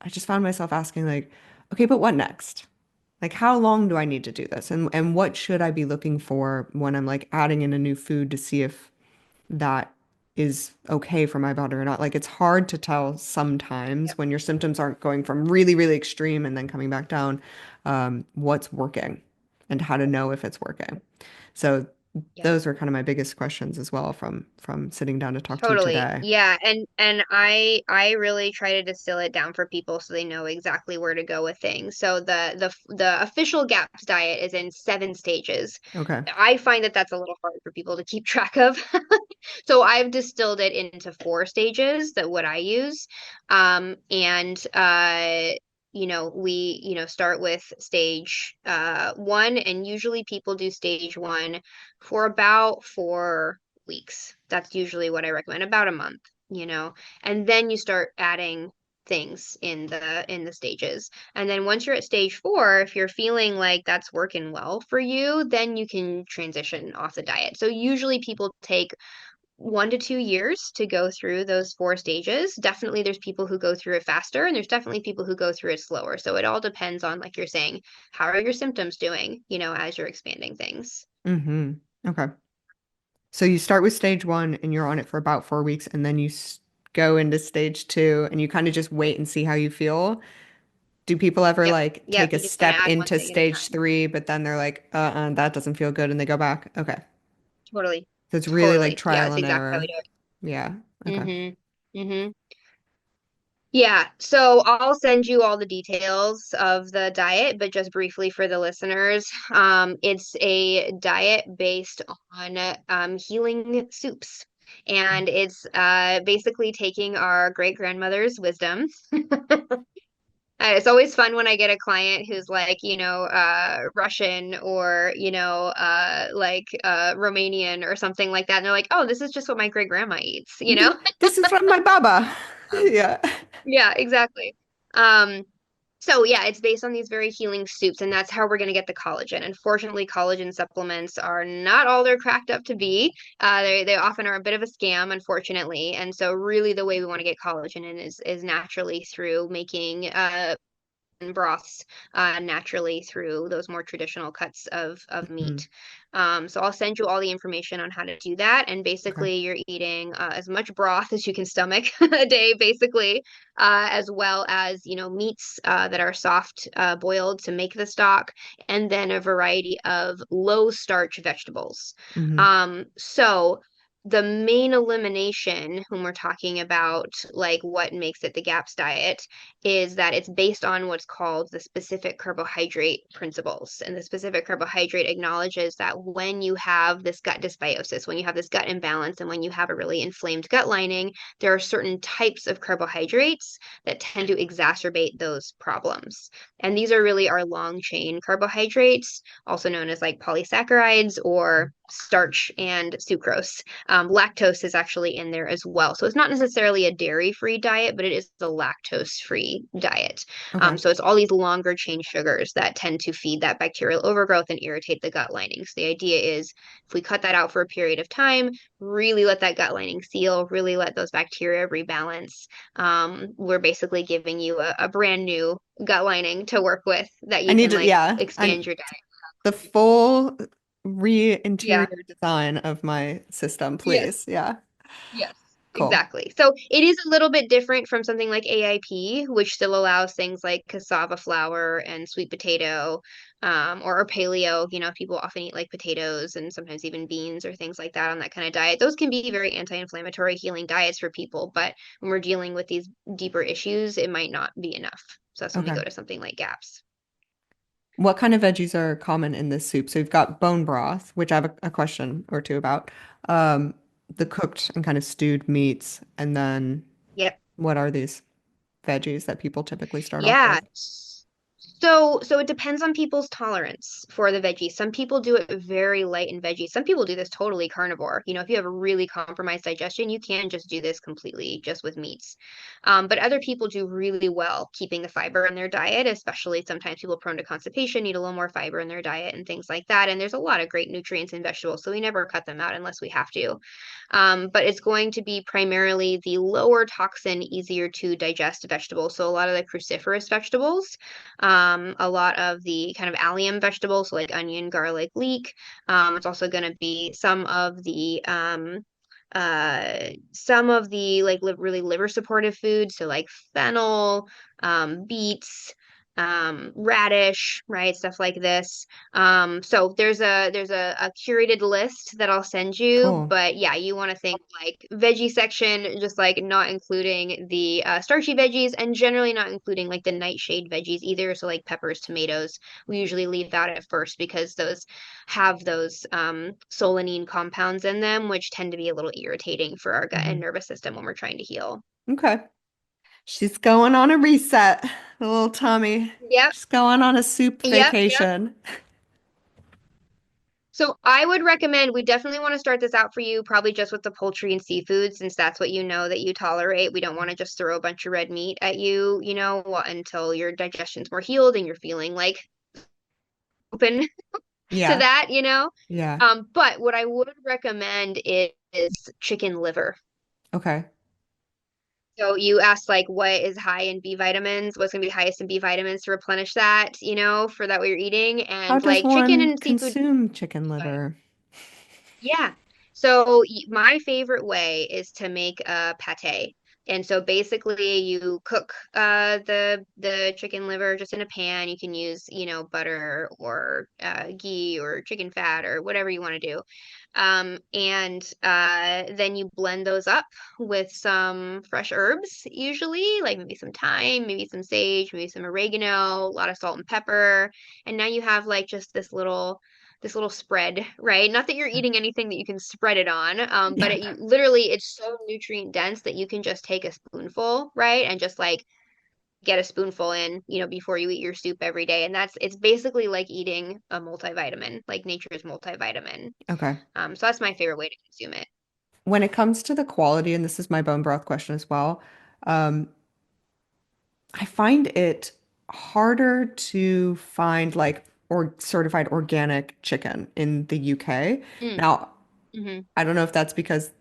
I just found myself asking like, okay, but what next? Like how long do I need to do this? And what should I be looking for when I'm like adding in a new food to see if that is okay for my body or not? Like it's hard to tell sometimes
Yep.
when your symptoms aren't going from really, really extreme and then coming back down, what's working and how to know if it's working. So
Yep.
those were kind of my biggest questions as well from sitting down to talk to you
Totally.
today.
Yeah, and I really try to distill it down for people so they know exactly where to go with things. So the official GAPS diet is in 7 stages.
Okay.
I find that that's a little hard for people to keep track of. So I've distilled it into 4 stages, that what I use. And we, start with stage 1, and usually people do stage 1 for about 4 weeks. That's usually what I recommend, about a month, and then you start adding things in the stages. And then once you're at stage 4, if you're feeling like that's working well for you, then you can transition off the diet. So usually people take 1 to 2 years to go through those 4 stages. Definitely there's people who go through it faster, and there's definitely people who go through it slower. So it all depends on, like you're saying, how are your symptoms doing, as you're expanding things.
Mm-hmm. Okay. So you start with stage one and you're on it for about 4 weeks, and then you go into stage two and you kind of just wait and see how you feel. Do people ever
Yep.
like
Yep.
take a
You just kind of
step
add one
into
thing at a
stage
time.
three, but then they're like, that doesn't feel good, and they go back? Okay.
Totally.
So it's really like
Totally. Yeah,
trial
that's
and
exactly how we
error.
do it.
Yeah. Okay.
Mm-hmm. Mm-hmm. Yeah, so I'll send you all the details of the diet, but just briefly for the listeners, it's a diet based on healing soups. And it's basically taking our great grandmother's wisdom. It's always fun when I get a client who's like, Russian or, Romanian or something like that. And they're like, oh, this is just what my great grandma eats, you know?
This is from my baba.
Um,
Yeah.
yeah, exactly. Um, so yeah, it's based on these very healing soups, and that's how we're going to get the collagen. Unfortunately, collagen supplements are not all they're cracked up to be. They often are a bit of a scam, unfortunately. And so really the way we want to get collagen in is naturally through making broths naturally through those more traditional cuts of
Mhm.
meat. So I'll send you all the information on how to do that. And
Okay.
basically, you're eating as much broth as you can stomach a day, basically, as well as meats that are soft boiled to make the stock, and then a variety of low starch vegetables.
Hmm.
So the main elimination when we're talking about like what makes it the GAPS diet is that it's based on what's called the specific carbohydrate principles. And the specific carbohydrate acknowledges that when you have this gut dysbiosis, when you have this gut imbalance, and when you have a really inflamed gut lining, there are certain types of carbohydrates that tend to exacerbate those problems. And these are really our long chain carbohydrates, also known as like polysaccharides or starch and sucrose. Lactose is actually in there as well. So it's not necessarily a dairy-free diet, but it is a lactose-free diet.
Okay.
So it's all these longer chain sugars that tend to feed that bacterial overgrowth and irritate the gut lining. So the idea is if we cut that out for a period of time, really let that gut lining seal, really let those bacteria rebalance, we're basically giving you a brand new gut lining to work with that
I
you
need
can
to,
like
yeah,
expand your diet.
the full
Yeah.
re-interior design of my system,
Yes.
please. Yeah.
Yes,
Cool.
exactly. So it is a little bit different from something like AIP, which still allows things like cassava flour and sweet potato, or paleo. People often eat like potatoes and sometimes even beans or things like that on that kind of diet. Those can be very anti-inflammatory healing diets for people, but when we're dealing with these deeper issues, it might not be enough. So that's when we
Okay.
go to something like GAPS.
What kind of veggies are common in this soup? So you've got bone broth, which I have a question or two about. Um, the cooked and kind of stewed meats, and then
Yep.
what are these veggies that people typically start off
Yeah.
with?
So it depends on people's tolerance for the veggies. Some people do it very light in veggies. Some people do this totally carnivore. If you have a really compromised digestion, you can just do this completely just with meats. But other people do really well keeping the fiber in their diet, especially sometimes people prone to constipation need a little more fiber in their diet and things like that. And there's a lot of great nutrients in vegetables, so we never cut them out unless we have to. But it's going to be primarily the lower toxin, easier to digest vegetables. So a lot of the cruciferous vegetables, a lot of the kind of allium vegetables, so like onion, garlic, leek. It's also going to be some of the like really liver supportive foods, so like fennel, beets, radish, right? Stuff like this. So there's a curated list that I'll send you,
Cool.
but yeah, you want to think like veggie section, just like not including the starchy veggies, and generally not including like the nightshade veggies either. So like peppers, tomatoes, we usually leave that at first because those have those solanine compounds in them, which tend to be a little irritating for our gut and
Hmm.
nervous system when we're trying to heal.
Okay. She's going on a reset, the little Tommy.
Yep,
She's going on a soup
yep.
vacation.
So I would recommend we definitely want to start this out for you, probably just with the poultry and seafood, since that's what you know that you tolerate. We don't want to just throw a bunch of red meat at you, until your digestion's more healed and you're feeling like open to
Yeah.
that.
Yeah.
But what I would recommend is chicken liver.
Okay.
So you asked like what is high in B vitamins, what's gonna be highest in B vitamins to replenish that, for that what you're eating,
How
and
does
like chicken
one
and seafood.
consume chicken liver?
Yeah. So my favorite way is to make a pate. And so basically you cook the chicken liver just in a pan. You can use, butter or ghee or chicken fat or whatever you want to do. And then you blend those up with some fresh herbs, usually, like maybe some thyme, maybe some sage, maybe some oregano, a lot of salt and pepper. And now you have like just this little this little spread, right? Not that you're eating anything that you can spread it on, but
Yeah.
you literally it's so nutrient dense that you can just take a spoonful, right? And just like get a spoonful in, before you eat your soup every day. And it's basically like eating a multivitamin, like nature's multivitamin.
Okay.
So that's my favorite way to consume it.
When it comes to the quality, and this is my bone broth question as well, um, I find it harder to find like or certified organic chicken in the UK.
Mm,
Now,
hmm
I don't know if that's because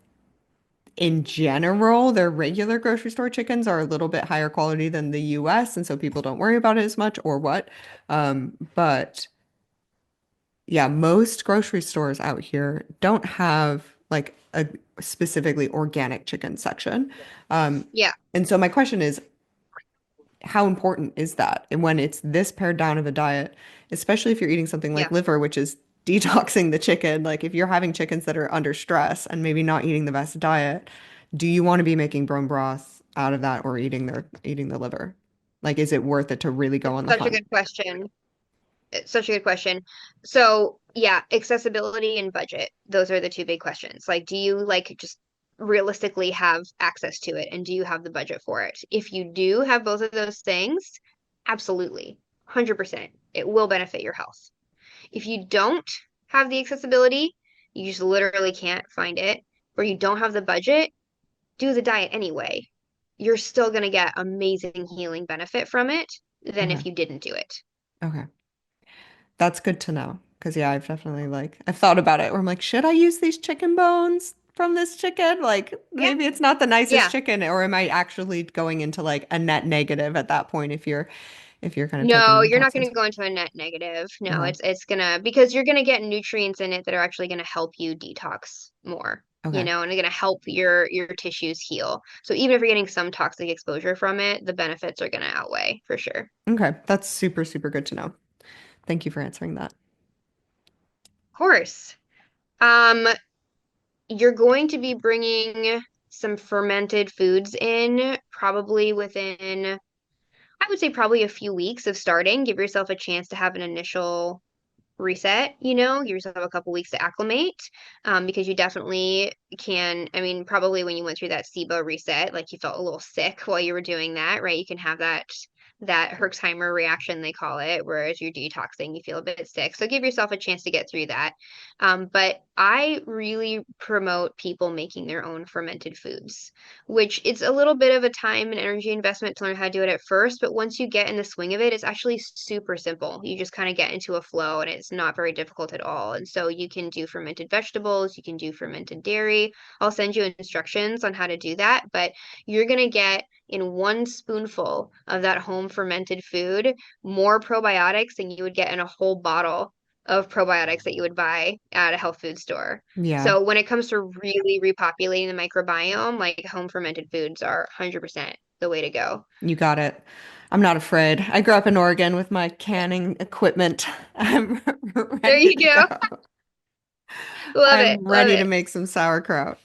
in general, their regular grocery store chickens are a little bit higher quality than the US, and so people don't worry about it as much or what. But yeah, most grocery stores out here don't have like a specifically organic chicken section. Um,
Yeah,
and so my question is, how important is that? And when it's this pared down of a diet, especially if you're eating something like
yeah.
liver, which is detoxing the chicken, like if you're having chickens that are under stress and maybe not eating the best diet, do you want to be making bone broth out of that or eating the liver? Like, is it worth it to really go
It's
on the
such a
hunt?
good question. It's such a good question. So, yeah, accessibility and budget. Those are the two big questions. Like, do you like just realistically have access to it and do you have the budget for it? If you do have both of those things, absolutely. 100%. It will benefit your health. If you don't have the accessibility, you just literally can't find it, or you don't have the budget, do the diet anyway. You're still going to get amazing healing benefit from it than
Okay.
if you didn't do it.
Okay. That's good to know. Because yeah, I've definitely like I've thought about it where I'm like, should I use these chicken bones from this chicken? Like
Yeah.
maybe it's not the nicest
Yeah.
chicken, or am I actually going into like a net negative at that point if you're kind of taking
No,
in
you're not going
toxins?
to go into a net negative. No,
Okay.
it's gonna because you're gonna get nutrients in it that are actually gonna help you detox more,
Okay.
and are gonna help your tissues heal. So even if you're getting some toxic exposure from it, the benefits are gonna outweigh for sure.
Okay. That's super, super good to know. Thank you for answering that.
Of course. Um, you're going to be bringing some fermented foods in probably within, I would say probably a few weeks of starting. Give yourself a chance to have an initial reset, give yourself a couple weeks to acclimate, because you definitely can. I mean, probably when you went through that SIBO reset, like you felt a little sick while you were doing that, right? You can have that Herxheimer reaction, they call it, whereas you're detoxing, you feel a bit sick. So give yourself a chance to get through that. But I really promote people making their own fermented foods, which it's a little bit of a time and energy investment to learn how to do it at first. But once you get in the swing of it, it's actually super simple. You just kind of get into a flow and it's not very difficult at all. And so you can do fermented vegetables, you can do fermented dairy. I'll send you instructions on how to do that, but you're going to get in one spoonful of that home fermented food more probiotics than you would get in a whole bottle of probiotics that you would buy at a health food store.
Yeah,
So when it comes to really repopulating the microbiome, like home fermented foods are 100% the way to go.
you got it. I'm not afraid. I grew up in Oregon with my canning equipment. I'm
There
ready
you
to
go.
go.
Love it.
I'm
Love
ready to
it.
make some sauerkraut.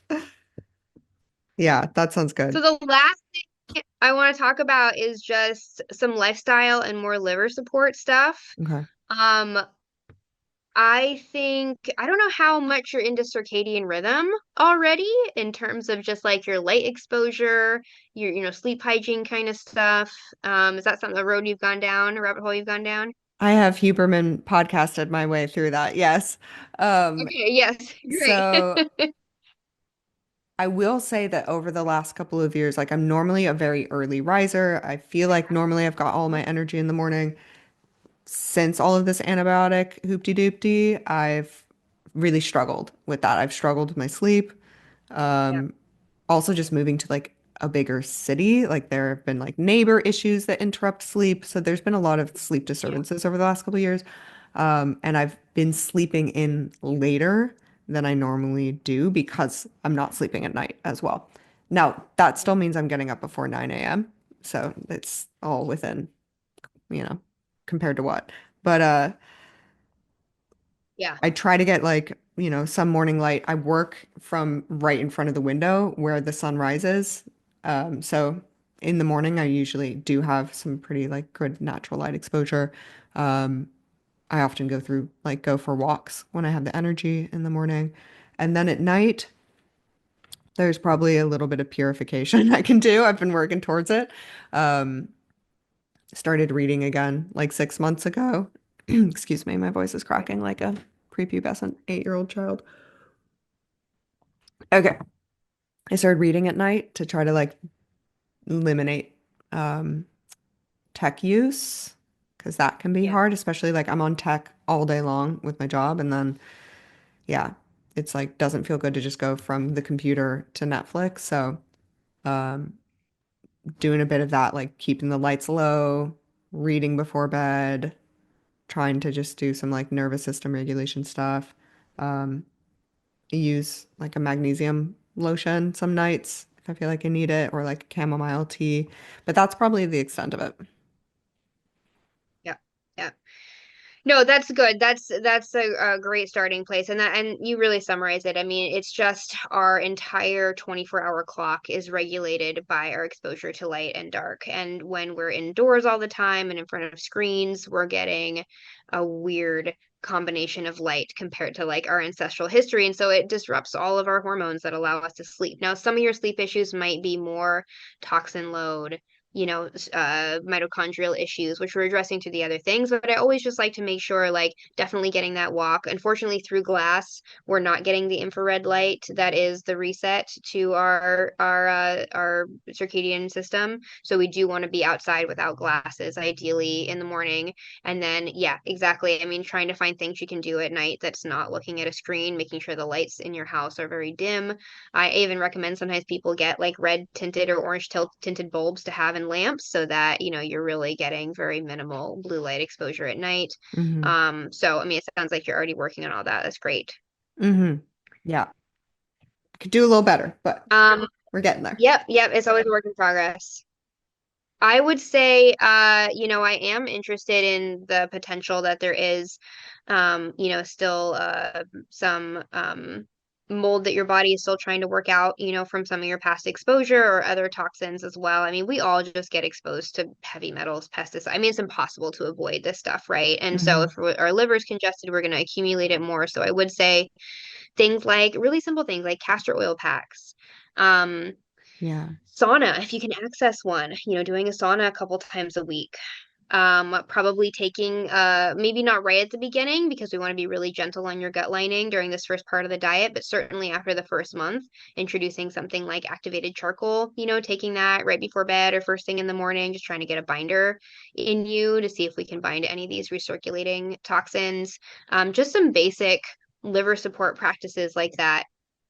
Yeah, that sounds good.
So the last thing I want to talk about is just some lifestyle and more liver support stuff.
Okay.
Um, I think I don't know how much you're into circadian rhythm already in terms of just like your light exposure, your sleep hygiene kind of stuff. Is that something a road you've gone down, a rabbit hole you've gone down?
I have Huberman podcasted my way through that. Yes. Um,
Okay, yes, great.
so I will say that over the last couple of years, like I'm normally a very early riser. I feel like normally I've got all my energy in the morning. Since all of this antibiotic hoopty doopty, I've really struggled with that. I've struggled with my sleep.
Yeah.
Also just moving to like a bigger city, like there have been like neighbor issues that interrupt sleep. So there's been a lot of sleep
Yeah.
disturbances over the last couple of years. And I've been sleeping in later than I normally do because I'm not sleeping at night as well. Now, that still means I'm getting up before 9 a.m. So it's all within, you know, compared to what. But
Yeah.
I try to get like, some morning light. I work from right in front of the window where the sun rises. So in the morning, I usually do have some pretty like good natural light exposure. Um, I often go for walks when I have the energy in the morning. And then at night, there's probably a little bit of purification I can do. I've been working towards it. Um, Started reading again like 6 months ago. Excuse me, my voice is cracking like a prepubescent 8-year-old child. Okay. I started reading at night to try to like eliminate um, tech use because that can be
Yeah.
hard, especially like I'm on tech all day long with my job. And then, yeah, it's like doesn't feel good to just go from the computer to Netflix. So, um, doing a bit of that, like keeping the lights low, reading before bed, trying to just do some like nervous system regulation stuff. Um, use like a magnesium lotion some nights if I feel like I need it, or like chamomile tea. But that's probably the extent of it.
Yeah. Yeah. No, that's good. That's a great starting place. And you really summarize it. I mean, it's just our entire 24-hour clock is regulated by our exposure to light and dark. And when we're indoors all the time and in front of screens, we're getting a weird combination of light compared to like our ancestral history. And so it disrupts all of our hormones that allow us to sleep. Now, some of your sleep issues might be more toxin load, mitochondrial issues, which we're addressing to the other things. But I always just like to make sure, like, definitely getting that walk. Unfortunately, through glass, we're not getting the infrared light that is the reset to our circadian system. So we do want to be outside without glasses, ideally in the morning. And then, yeah, exactly. I mean, trying to find things you can do at night that's not looking at a screen, making sure the lights in your house are very dim. I even recommend sometimes people get like red tinted or orange tinted bulbs to have in lamps so that, you're really getting very minimal blue light exposure at night.
Hmm.
So I mean, it sounds like you're already working on all that. That's great.
Hmm. Yeah. Could do a little better, but
Um,
we're getting there.
yep, yep, it's always a work in progress. I would say, I am interested in the potential that there is, still some mold that your body is still trying to work out, from some of your past exposure or other toxins as well. I mean, we all just get exposed to heavy metals, pesticides. I mean, it's impossible to avoid this stuff, right? And so
Hmm.
if our liver is congested, we're going to accumulate it more. So I would say things like really simple things like castor oil packs. Um,
Yeah.
Sauna, if you can access one, doing a sauna a couple times a week. Probably taking maybe not right at the beginning because we want to be really gentle on your gut lining during this first part of the diet, but certainly after the first month, introducing something like activated charcoal, taking that right before bed or first thing in the morning, just trying to get a binder in you to see if we can bind any of these recirculating toxins. Just some basic liver support practices like that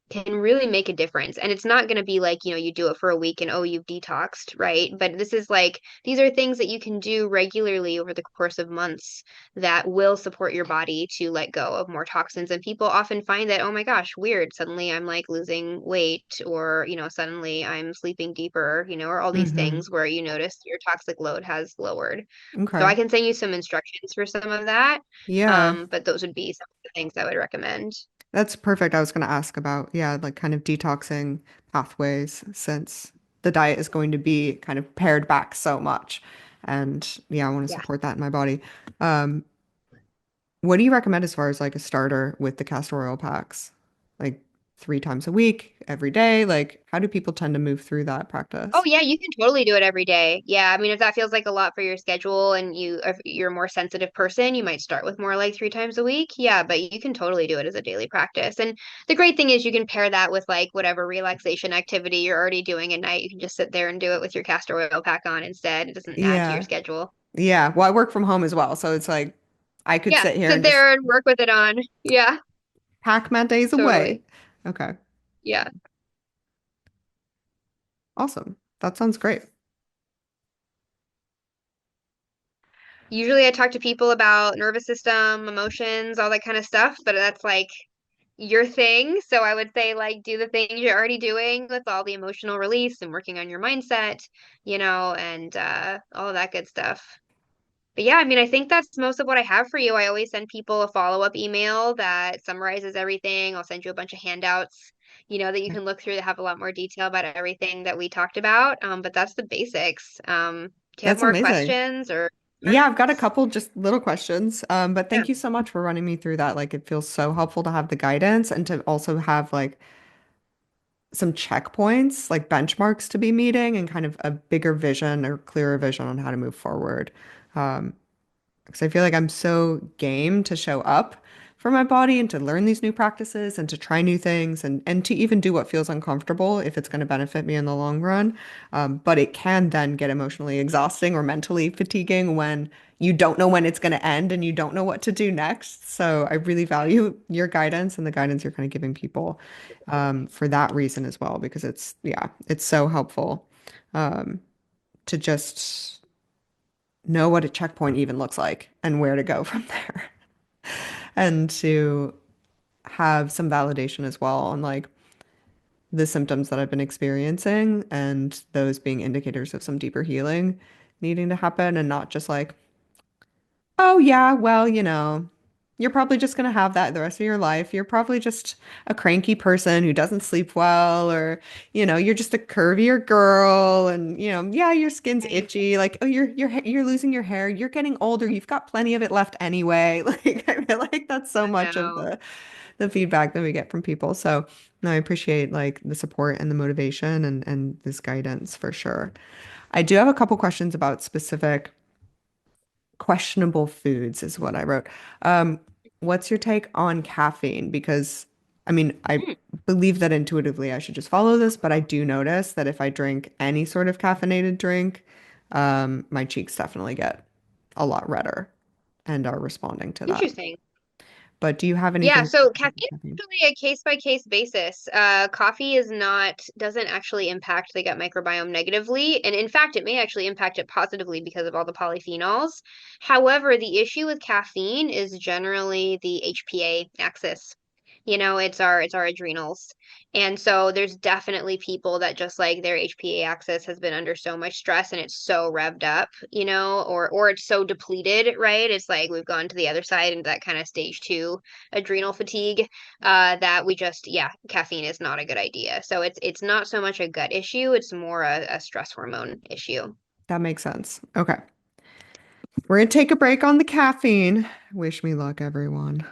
can really make a difference. And it's not going to be like, you do it for a week and oh, you've detoxed, right? But this is like, these are things that you can do regularly over the course of months that will support your body to let go of more toxins. And people often find that, oh my gosh, weird. Suddenly I'm like losing weight, or, suddenly I'm sleeping deeper, or all these
Hmm.
things where you notice your toxic load has lowered. So
Okay.
I can send you some instructions for some of that.
Yeah.
But those would be some of the things I would recommend.
That's perfect. I was going to ask about, yeah, like kind of detoxing pathways since the diet is going to be kind of pared back so much. And yeah, I want to
Yeah.
support that in my body. Um, what do you recommend as far as like a starter with the castor oil packs? Like 3 times a week, every day? Like, how do people tend to move through that
Oh
practice?
yeah, you can totally do it every day. Yeah, I mean, if that feels like a lot for your schedule and if you're a more sensitive person, you might start with more like 3 times a week. Yeah, but you can totally do it as a daily practice. And the great thing is you can pair that with like whatever relaxation activity you're already doing at night. You can just sit there and do it with your castor oil pack on instead. It doesn't add to your
Yeah.
schedule.
Yeah. Well, I work from home as well. So it's like I could
Yeah,
sit here
sit
and just
there and work with it on. Yeah,
pack my days away.
totally.
Okay.
Yeah.
Awesome. That sounds great.
Usually I talk to people about nervous system, emotions, all that kind of stuff, but that's like your thing. So I would say like do the things you're already doing with all the emotional release and working on your mindset, and all of that good stuff. But yeah, I mean, I think that's most of what I have for you. I always send people a follow-up email that summarizes everything. I'll send you a bunch of handouts, that you can look through that have a lot more detail about everything that we talked about. But that's the basics. Do you have
That's
more
amazing.
questions or?
Yeah, I've got a couple just little questions. But
Yeah.
thank you so much for running me through that. Like it feels so helpful to have the guidance and to also have like some checkpoints, like benchmarks to be meeting and kind of a bigger vision or clearer vision on how to move forward. Um, because I feel like I'm so game to show up for my body and to learn these new practices and to try new things and to even do what feels uncomfortable if it's going to benefit me in the long run. But it can then get emotionally exhausting or mentally fatiguing when you don't know when it's going to end and you don't know what to do next. So I really value your guidance and the guidance you're kind of giving people for that reason as well, because yeah, it's so helpful to just know what a checkpoint even looks like and where to go from there. And to have some validation as well on like the symptoms that I've been experiencing and those being indicators of some deeper healing needing to happen and not just like, oh yeah, well, you're probably just going to have that the rest of your life. You're probably just a cranky person who doesn't sleep well, or, you're just a curvier girl and, yeah, your skin's
Right.
itchy. Like, oh, you're losing your hair. You're getting older. You've got plenty of it left anyway. Like, I feel like that's so much of
No.
the feedback that we get from people. So, no, I appreciate like the support and the motivation and this guidance for sure. I do have a couple questions about specific questionable foods is what I wrote. Um, what's your take on caffeine? Because I mean, I
Mm.
believe that intuitively I should just follow this, but I do notice that if I drink any sort of caffeinated drink, my cheeks definitely get a lot redder and are responding to that.
Interesting.
But do you have
Yeah,
anything
so
with
caffeine is
caffeine?
actually a case by case basis. Coffee doesn't actually impact the gut microbiome negatively. And in fact, it may actually impact it positively because of all the polyphenols. However, the issue with caffeine is generally the HPA axis. It's our adrenals. And so there's definitely people that just like their HPA axis has been under so much stress and it's so revved up, or it's so depleted, right? It's like we've gone to the other side into that kind of stage two adrenal fatigue, that yeah, caffeine is not a good idea. So it's not so much a gut issue, it's more a stress hormone issue.
That makes sense. Okay. We're gonna take a break on the caffeine. Wish me luck, everyone.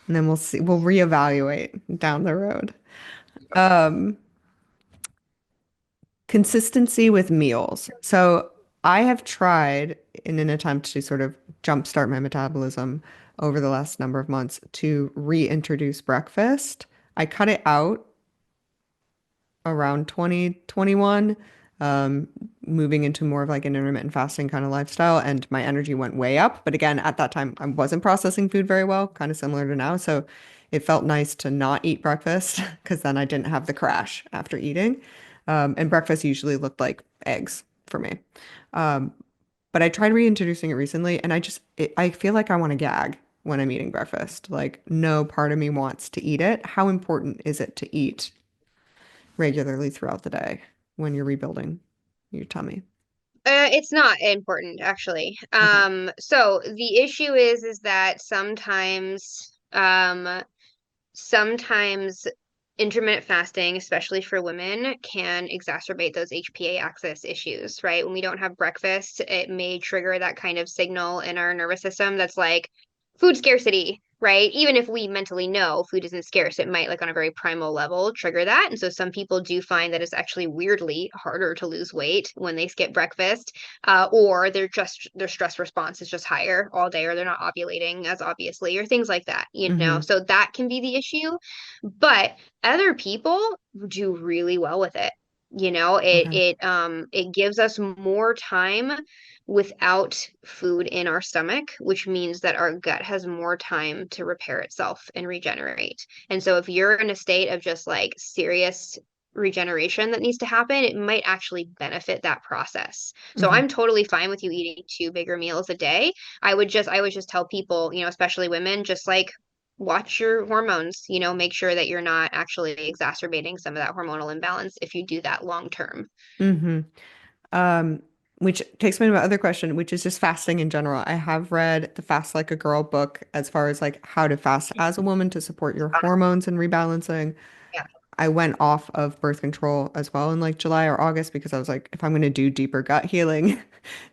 And then we'll see, we'll reevaluate down the road. Um, Consistency with meals. So I have tried in an attempt to sort of jumpstart my metabolism over the last number of months to reintroduce breakfast. I cut it out around 2021, um, moving into more of like an intermittent fasting kind of lifestyle, and my energy went way up. But again, at that time, I wasn't processing food very well, kind of similar to now. So it felt nice to not eat breakfast because then I didn't have the crash after eating. And breakfast usually looked like eggs for me. Um, but I tried reintroducing it recently, and I feel like I want to gag when I'm eating breakfast. Like, no part of me wants to eat it. How important is it to eat regularly throughout the day when you're rebuilding your tummy?
It's not important, actually.
Okay.
So the issue is that sometimes intermittent fasting, especially for women, can exacerbate those HPA axis issues, right? When we don't have breakfast, it may trigger that kind of signal in our nervous system that's like food scarcity, right? Even if we mentally know food isn't scarce, it might, like on a very primal level, trigger that. And so some people do find that it's actually weirdly harder to lose weight when they skip breakfast, or their stress response is just higher all day, or they're not ovulating as obviously, or things like that, you know?
Mm-hmm.
So that can be the issue. But other people do really well with it.
Okay.
It gives us more time without food in our stomach, which means that our gut has more time to repair itself and regenerate. And so if you're in a state of just like serious regeneration that needs to happen, it might actually benefit that process. So
Okay.
I'm totally fine with you eating two bigger meals a day. I would just tell people, especially women, just like watch your hormones, make sure that you're not actually exacerbating some of that hormonal imbalance if you do that long term.
Mm-hmm. Um, which takes me to my other question, which is just fasting in general. I have read the Fast Like a Girl book as far as like how to fast as a woman to support your hormones and rebalancing.
Yeah.
I went off of birth control as well in like July or August because I was like, if I'm going to do deeper gut healing,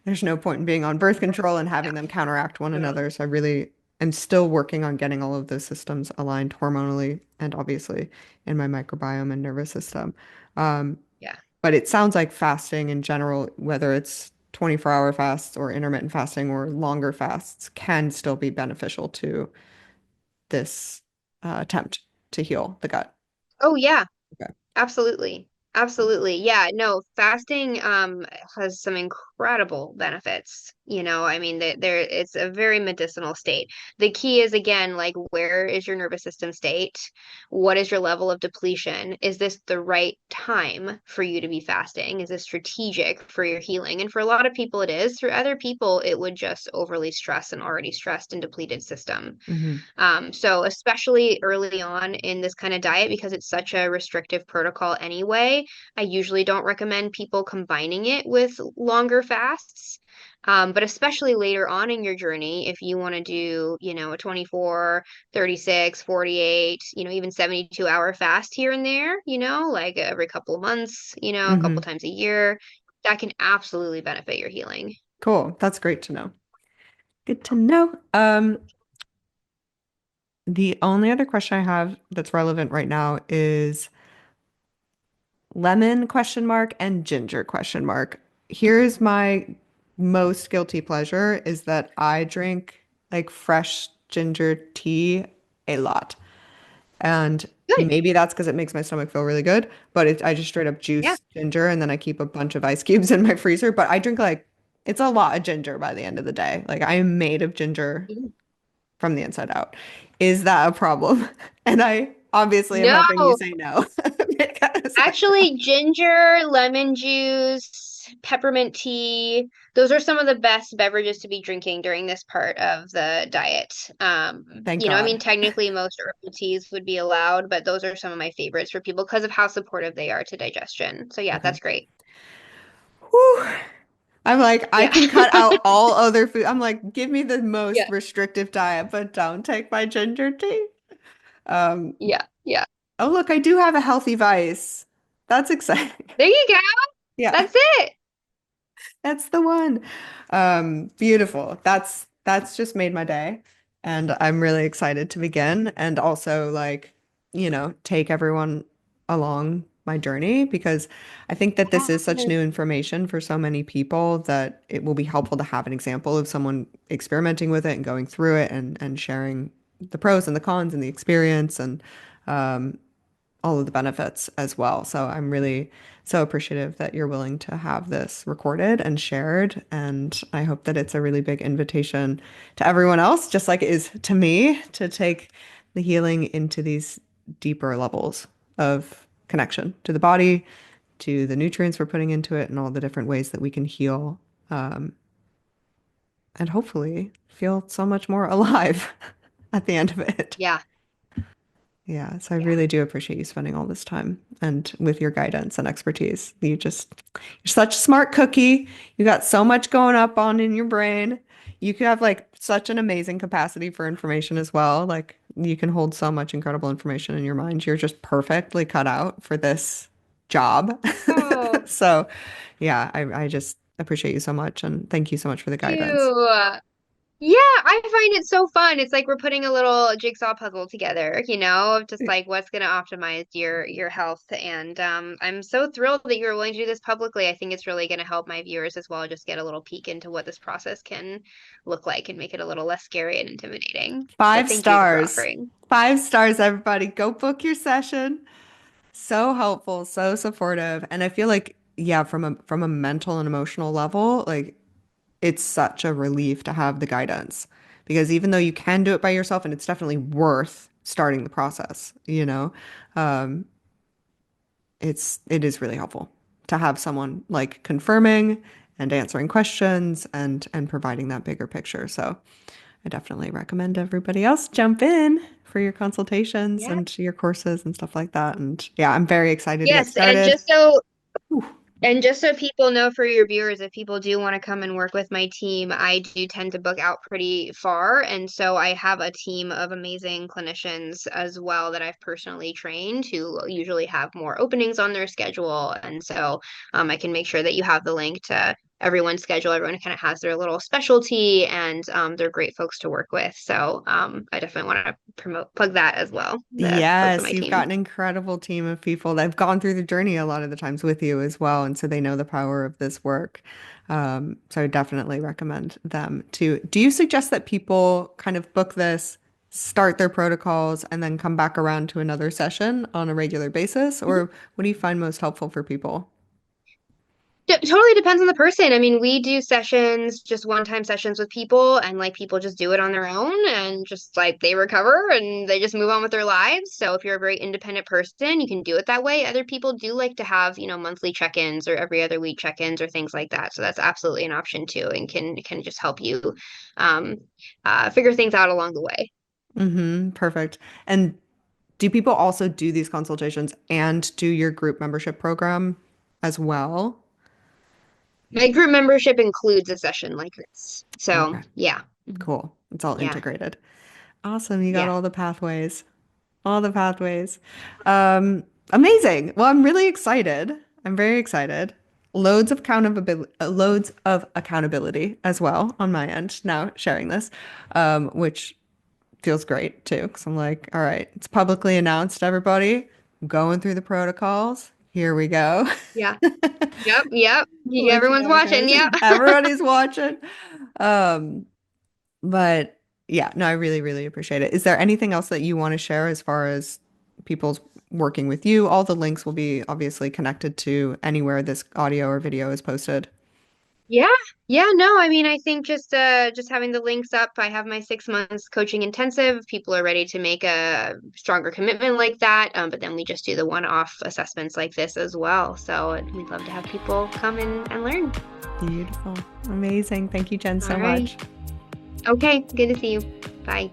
there's no point in being on birth control and having them counteract one
Yeah.
another. So I really am still working on getting all of those systems aligned hormonally and obviously in my microbiome and nervous system. Um,
Yeah.
but it sounds like fasting in general, whether it's 24-hour fasts or intermittent fasting or longer fasts, can still be beneficial to this attempt to heal the gut.
Oh yeah.
Okay.
Absolutely. Absolutely. Yeah, no, fasting has some incredible benefits. I mean there it's a very medicinal state. The key is again like where is your nervous system state? What is your level of depletion? Is this the right time for you to be fasting? Is this strategic for your healing? And for a lot of people it is. For other people it would just overly stress an already stressed and depleted system.
Hmm.
So especially early on in this kind of diet, because it's such a restrictive protocol anyway, I usually don't recommend people combining it with longer fasts. But especially later on in your journey, if you want to do, a 24, 36, 48, even 72-hour fast here and there, like every couple of months, a couple
Hmm.
times a year, that can absolutely benefit your healing.
Cool. That's great to know. Good to know. The only other question I have that's relevant right now is lemon question mark and ginger question mark. Here's my most guilty pleasure is that I drink like fresh ginger tea a lot. And
Good.
maybe that's because it makes my stomach feel really good, but I just straight up
Yeah.
juice ginger and then I keep a bunch of ice cubes in my freezer. But I drink like it's a lot of ginger by the end of the day. Like I am made of ginger from the inside out. Is that a problem? And I obviously am
No.
hoping you say no because
Actually, ginger, lemon juice, peppermint tea, those are some of the best beverages to be drinking during this part of the diet.
thank
I mean,
God.
technically most herbal teas would be allowed, but those are some of my favorites for people because of how supportive they are to digestion. So yeah,
Okay.
that's great.
Whew. I'm like, I
Yeah.
can cut out all other food. I'm like, give me the most
Yeah.
restrictive diet, but don't take my ginger tea. Um,
Yeah. Yeah.
oh, look, I do have a healthy vice. That's exciting.
There you go.
Yeah.
That's it.
That's the one. Beautiful. That's just made my day. And I'm really excited to begin and also like, take everyone along my journey because I think that this is such
Yes.
new information for so many people that it will be helpful to have an example of someone experimenting with it and going through it and sharing the pros and the cons and the experience and um, all of the benefits as well. So I'm really so appreciative that you're willing to have this recorded and shared. And I hope that it's a really big invitation to everyone else, just like it is to me, to take the healing into these deeper levels of connection to the body, to the nutrients we're putting into it, and all the different ways that we can heal and hopefully feel so much more alive at the end of it.
Yeah.
Yeah, so I
Yeah.
really do appreciate you spending all this time and with your guidance and expertise. You're such a smart cookie. You got so much going up on in your brain. You could have like such an amazing capacity for information as well. Like you can hold so much incredible information in your mind. You're just perfectly cut out for this job.
Oh,
So yeah, I just appreciate you so much and thank you so much for the guidance.
you. Yeah, I find it so fun. It's like we're putting a little jigsaw puzzle together, of just like what's going to optimize your health. And I'm so thrilled that you're willing to do this publicly. I think it's really going to help my viewers as well just get a little peek into what this process can look like and make it a little less scary and intimidating. So
Five
thank you for
stars.
offering.
5 stars, everybody. Go book your session. So helpful, so supportive. And I feel like, yeah, from a mental and emotional level, like it's such a relief to have the guidance. Because even though you can do it by yourself, and it's definitely worth starting the process, um, it is really helpful to have someone like confirming and answering questions and providing that bigger picture. So I definitely recommend everybody else jump in for your consultations
Yeah.
and your courses and stuff like that. And yeah, I'm very excited to get
Yes, and
started. Whew.
And just so people know for your viewers, if people do want to come and work with my team, I do tend to book out pretty far. And so I have a team of amazing clinicians as well that I've personally trained who usually have more openings on their schedule. And so I can make sure that you have the link to everyone's schedule. Everyone kind of has their little specialty and they're great folks to work with. So I definitely want to plug that as well, the folks on
Yes,
my
you've
team.
got an incredible team of people that have gone through the journey a lot of the times with you as well, and so they know the power of this work. So I definitely recommend them too. Do you suggest that people kind of book this, start their protocols, and then come back around to another session on a regular basis, or what do you find most helpful for people?
Totally depends on the person. I mean, we do sessions, just one-time sessions with people, and like people just do it on their own and just like they recover and they just move on with their lives. So if you're a very independent person, you can do it that way. Other people do like to have, monthly check-ins or every other week check-ins or things like that. So that's absolutely an option too, and can just help you um, figure things out along the way.
Perfect. And do people also do these consultations and do your group membership program as well?
My group membership includes a session like this. So
Okay,
yeah,
cool. It's all
yeah,
integrated. Awesome. You got
yeah.
all the pathways. All the pathways. Amazing. Well, I'm really excited. I'm very excited. Loads of accountability as well on my end now sharing this, which feels great too. Because I'm like, all right, it's publicly announced, everybody. I'm going through the protocols. Here we go.
Yeah. Yep, yep.
Let you
Everyone's
know it
watching.
goes.
Yep.
Everybody's watching. Um, but yeah, no, I really, really appreciate it. Is there anything else that you want to share as far as people's working with you? All the links will be obviously connected to anywhere this audio or video is posted.
Yeah. Yeah, no, I mean, I think just having the links up, I have my 6 months coaching intensive. People are ready to make a stronger commitment like that. But then we just do the one-off assessments like this as well. So we'd love to have people come and learn.
Beautiful. Amazing. Thank you, Jen,
All
so
right.
much.
Okay, good to see you. Bye.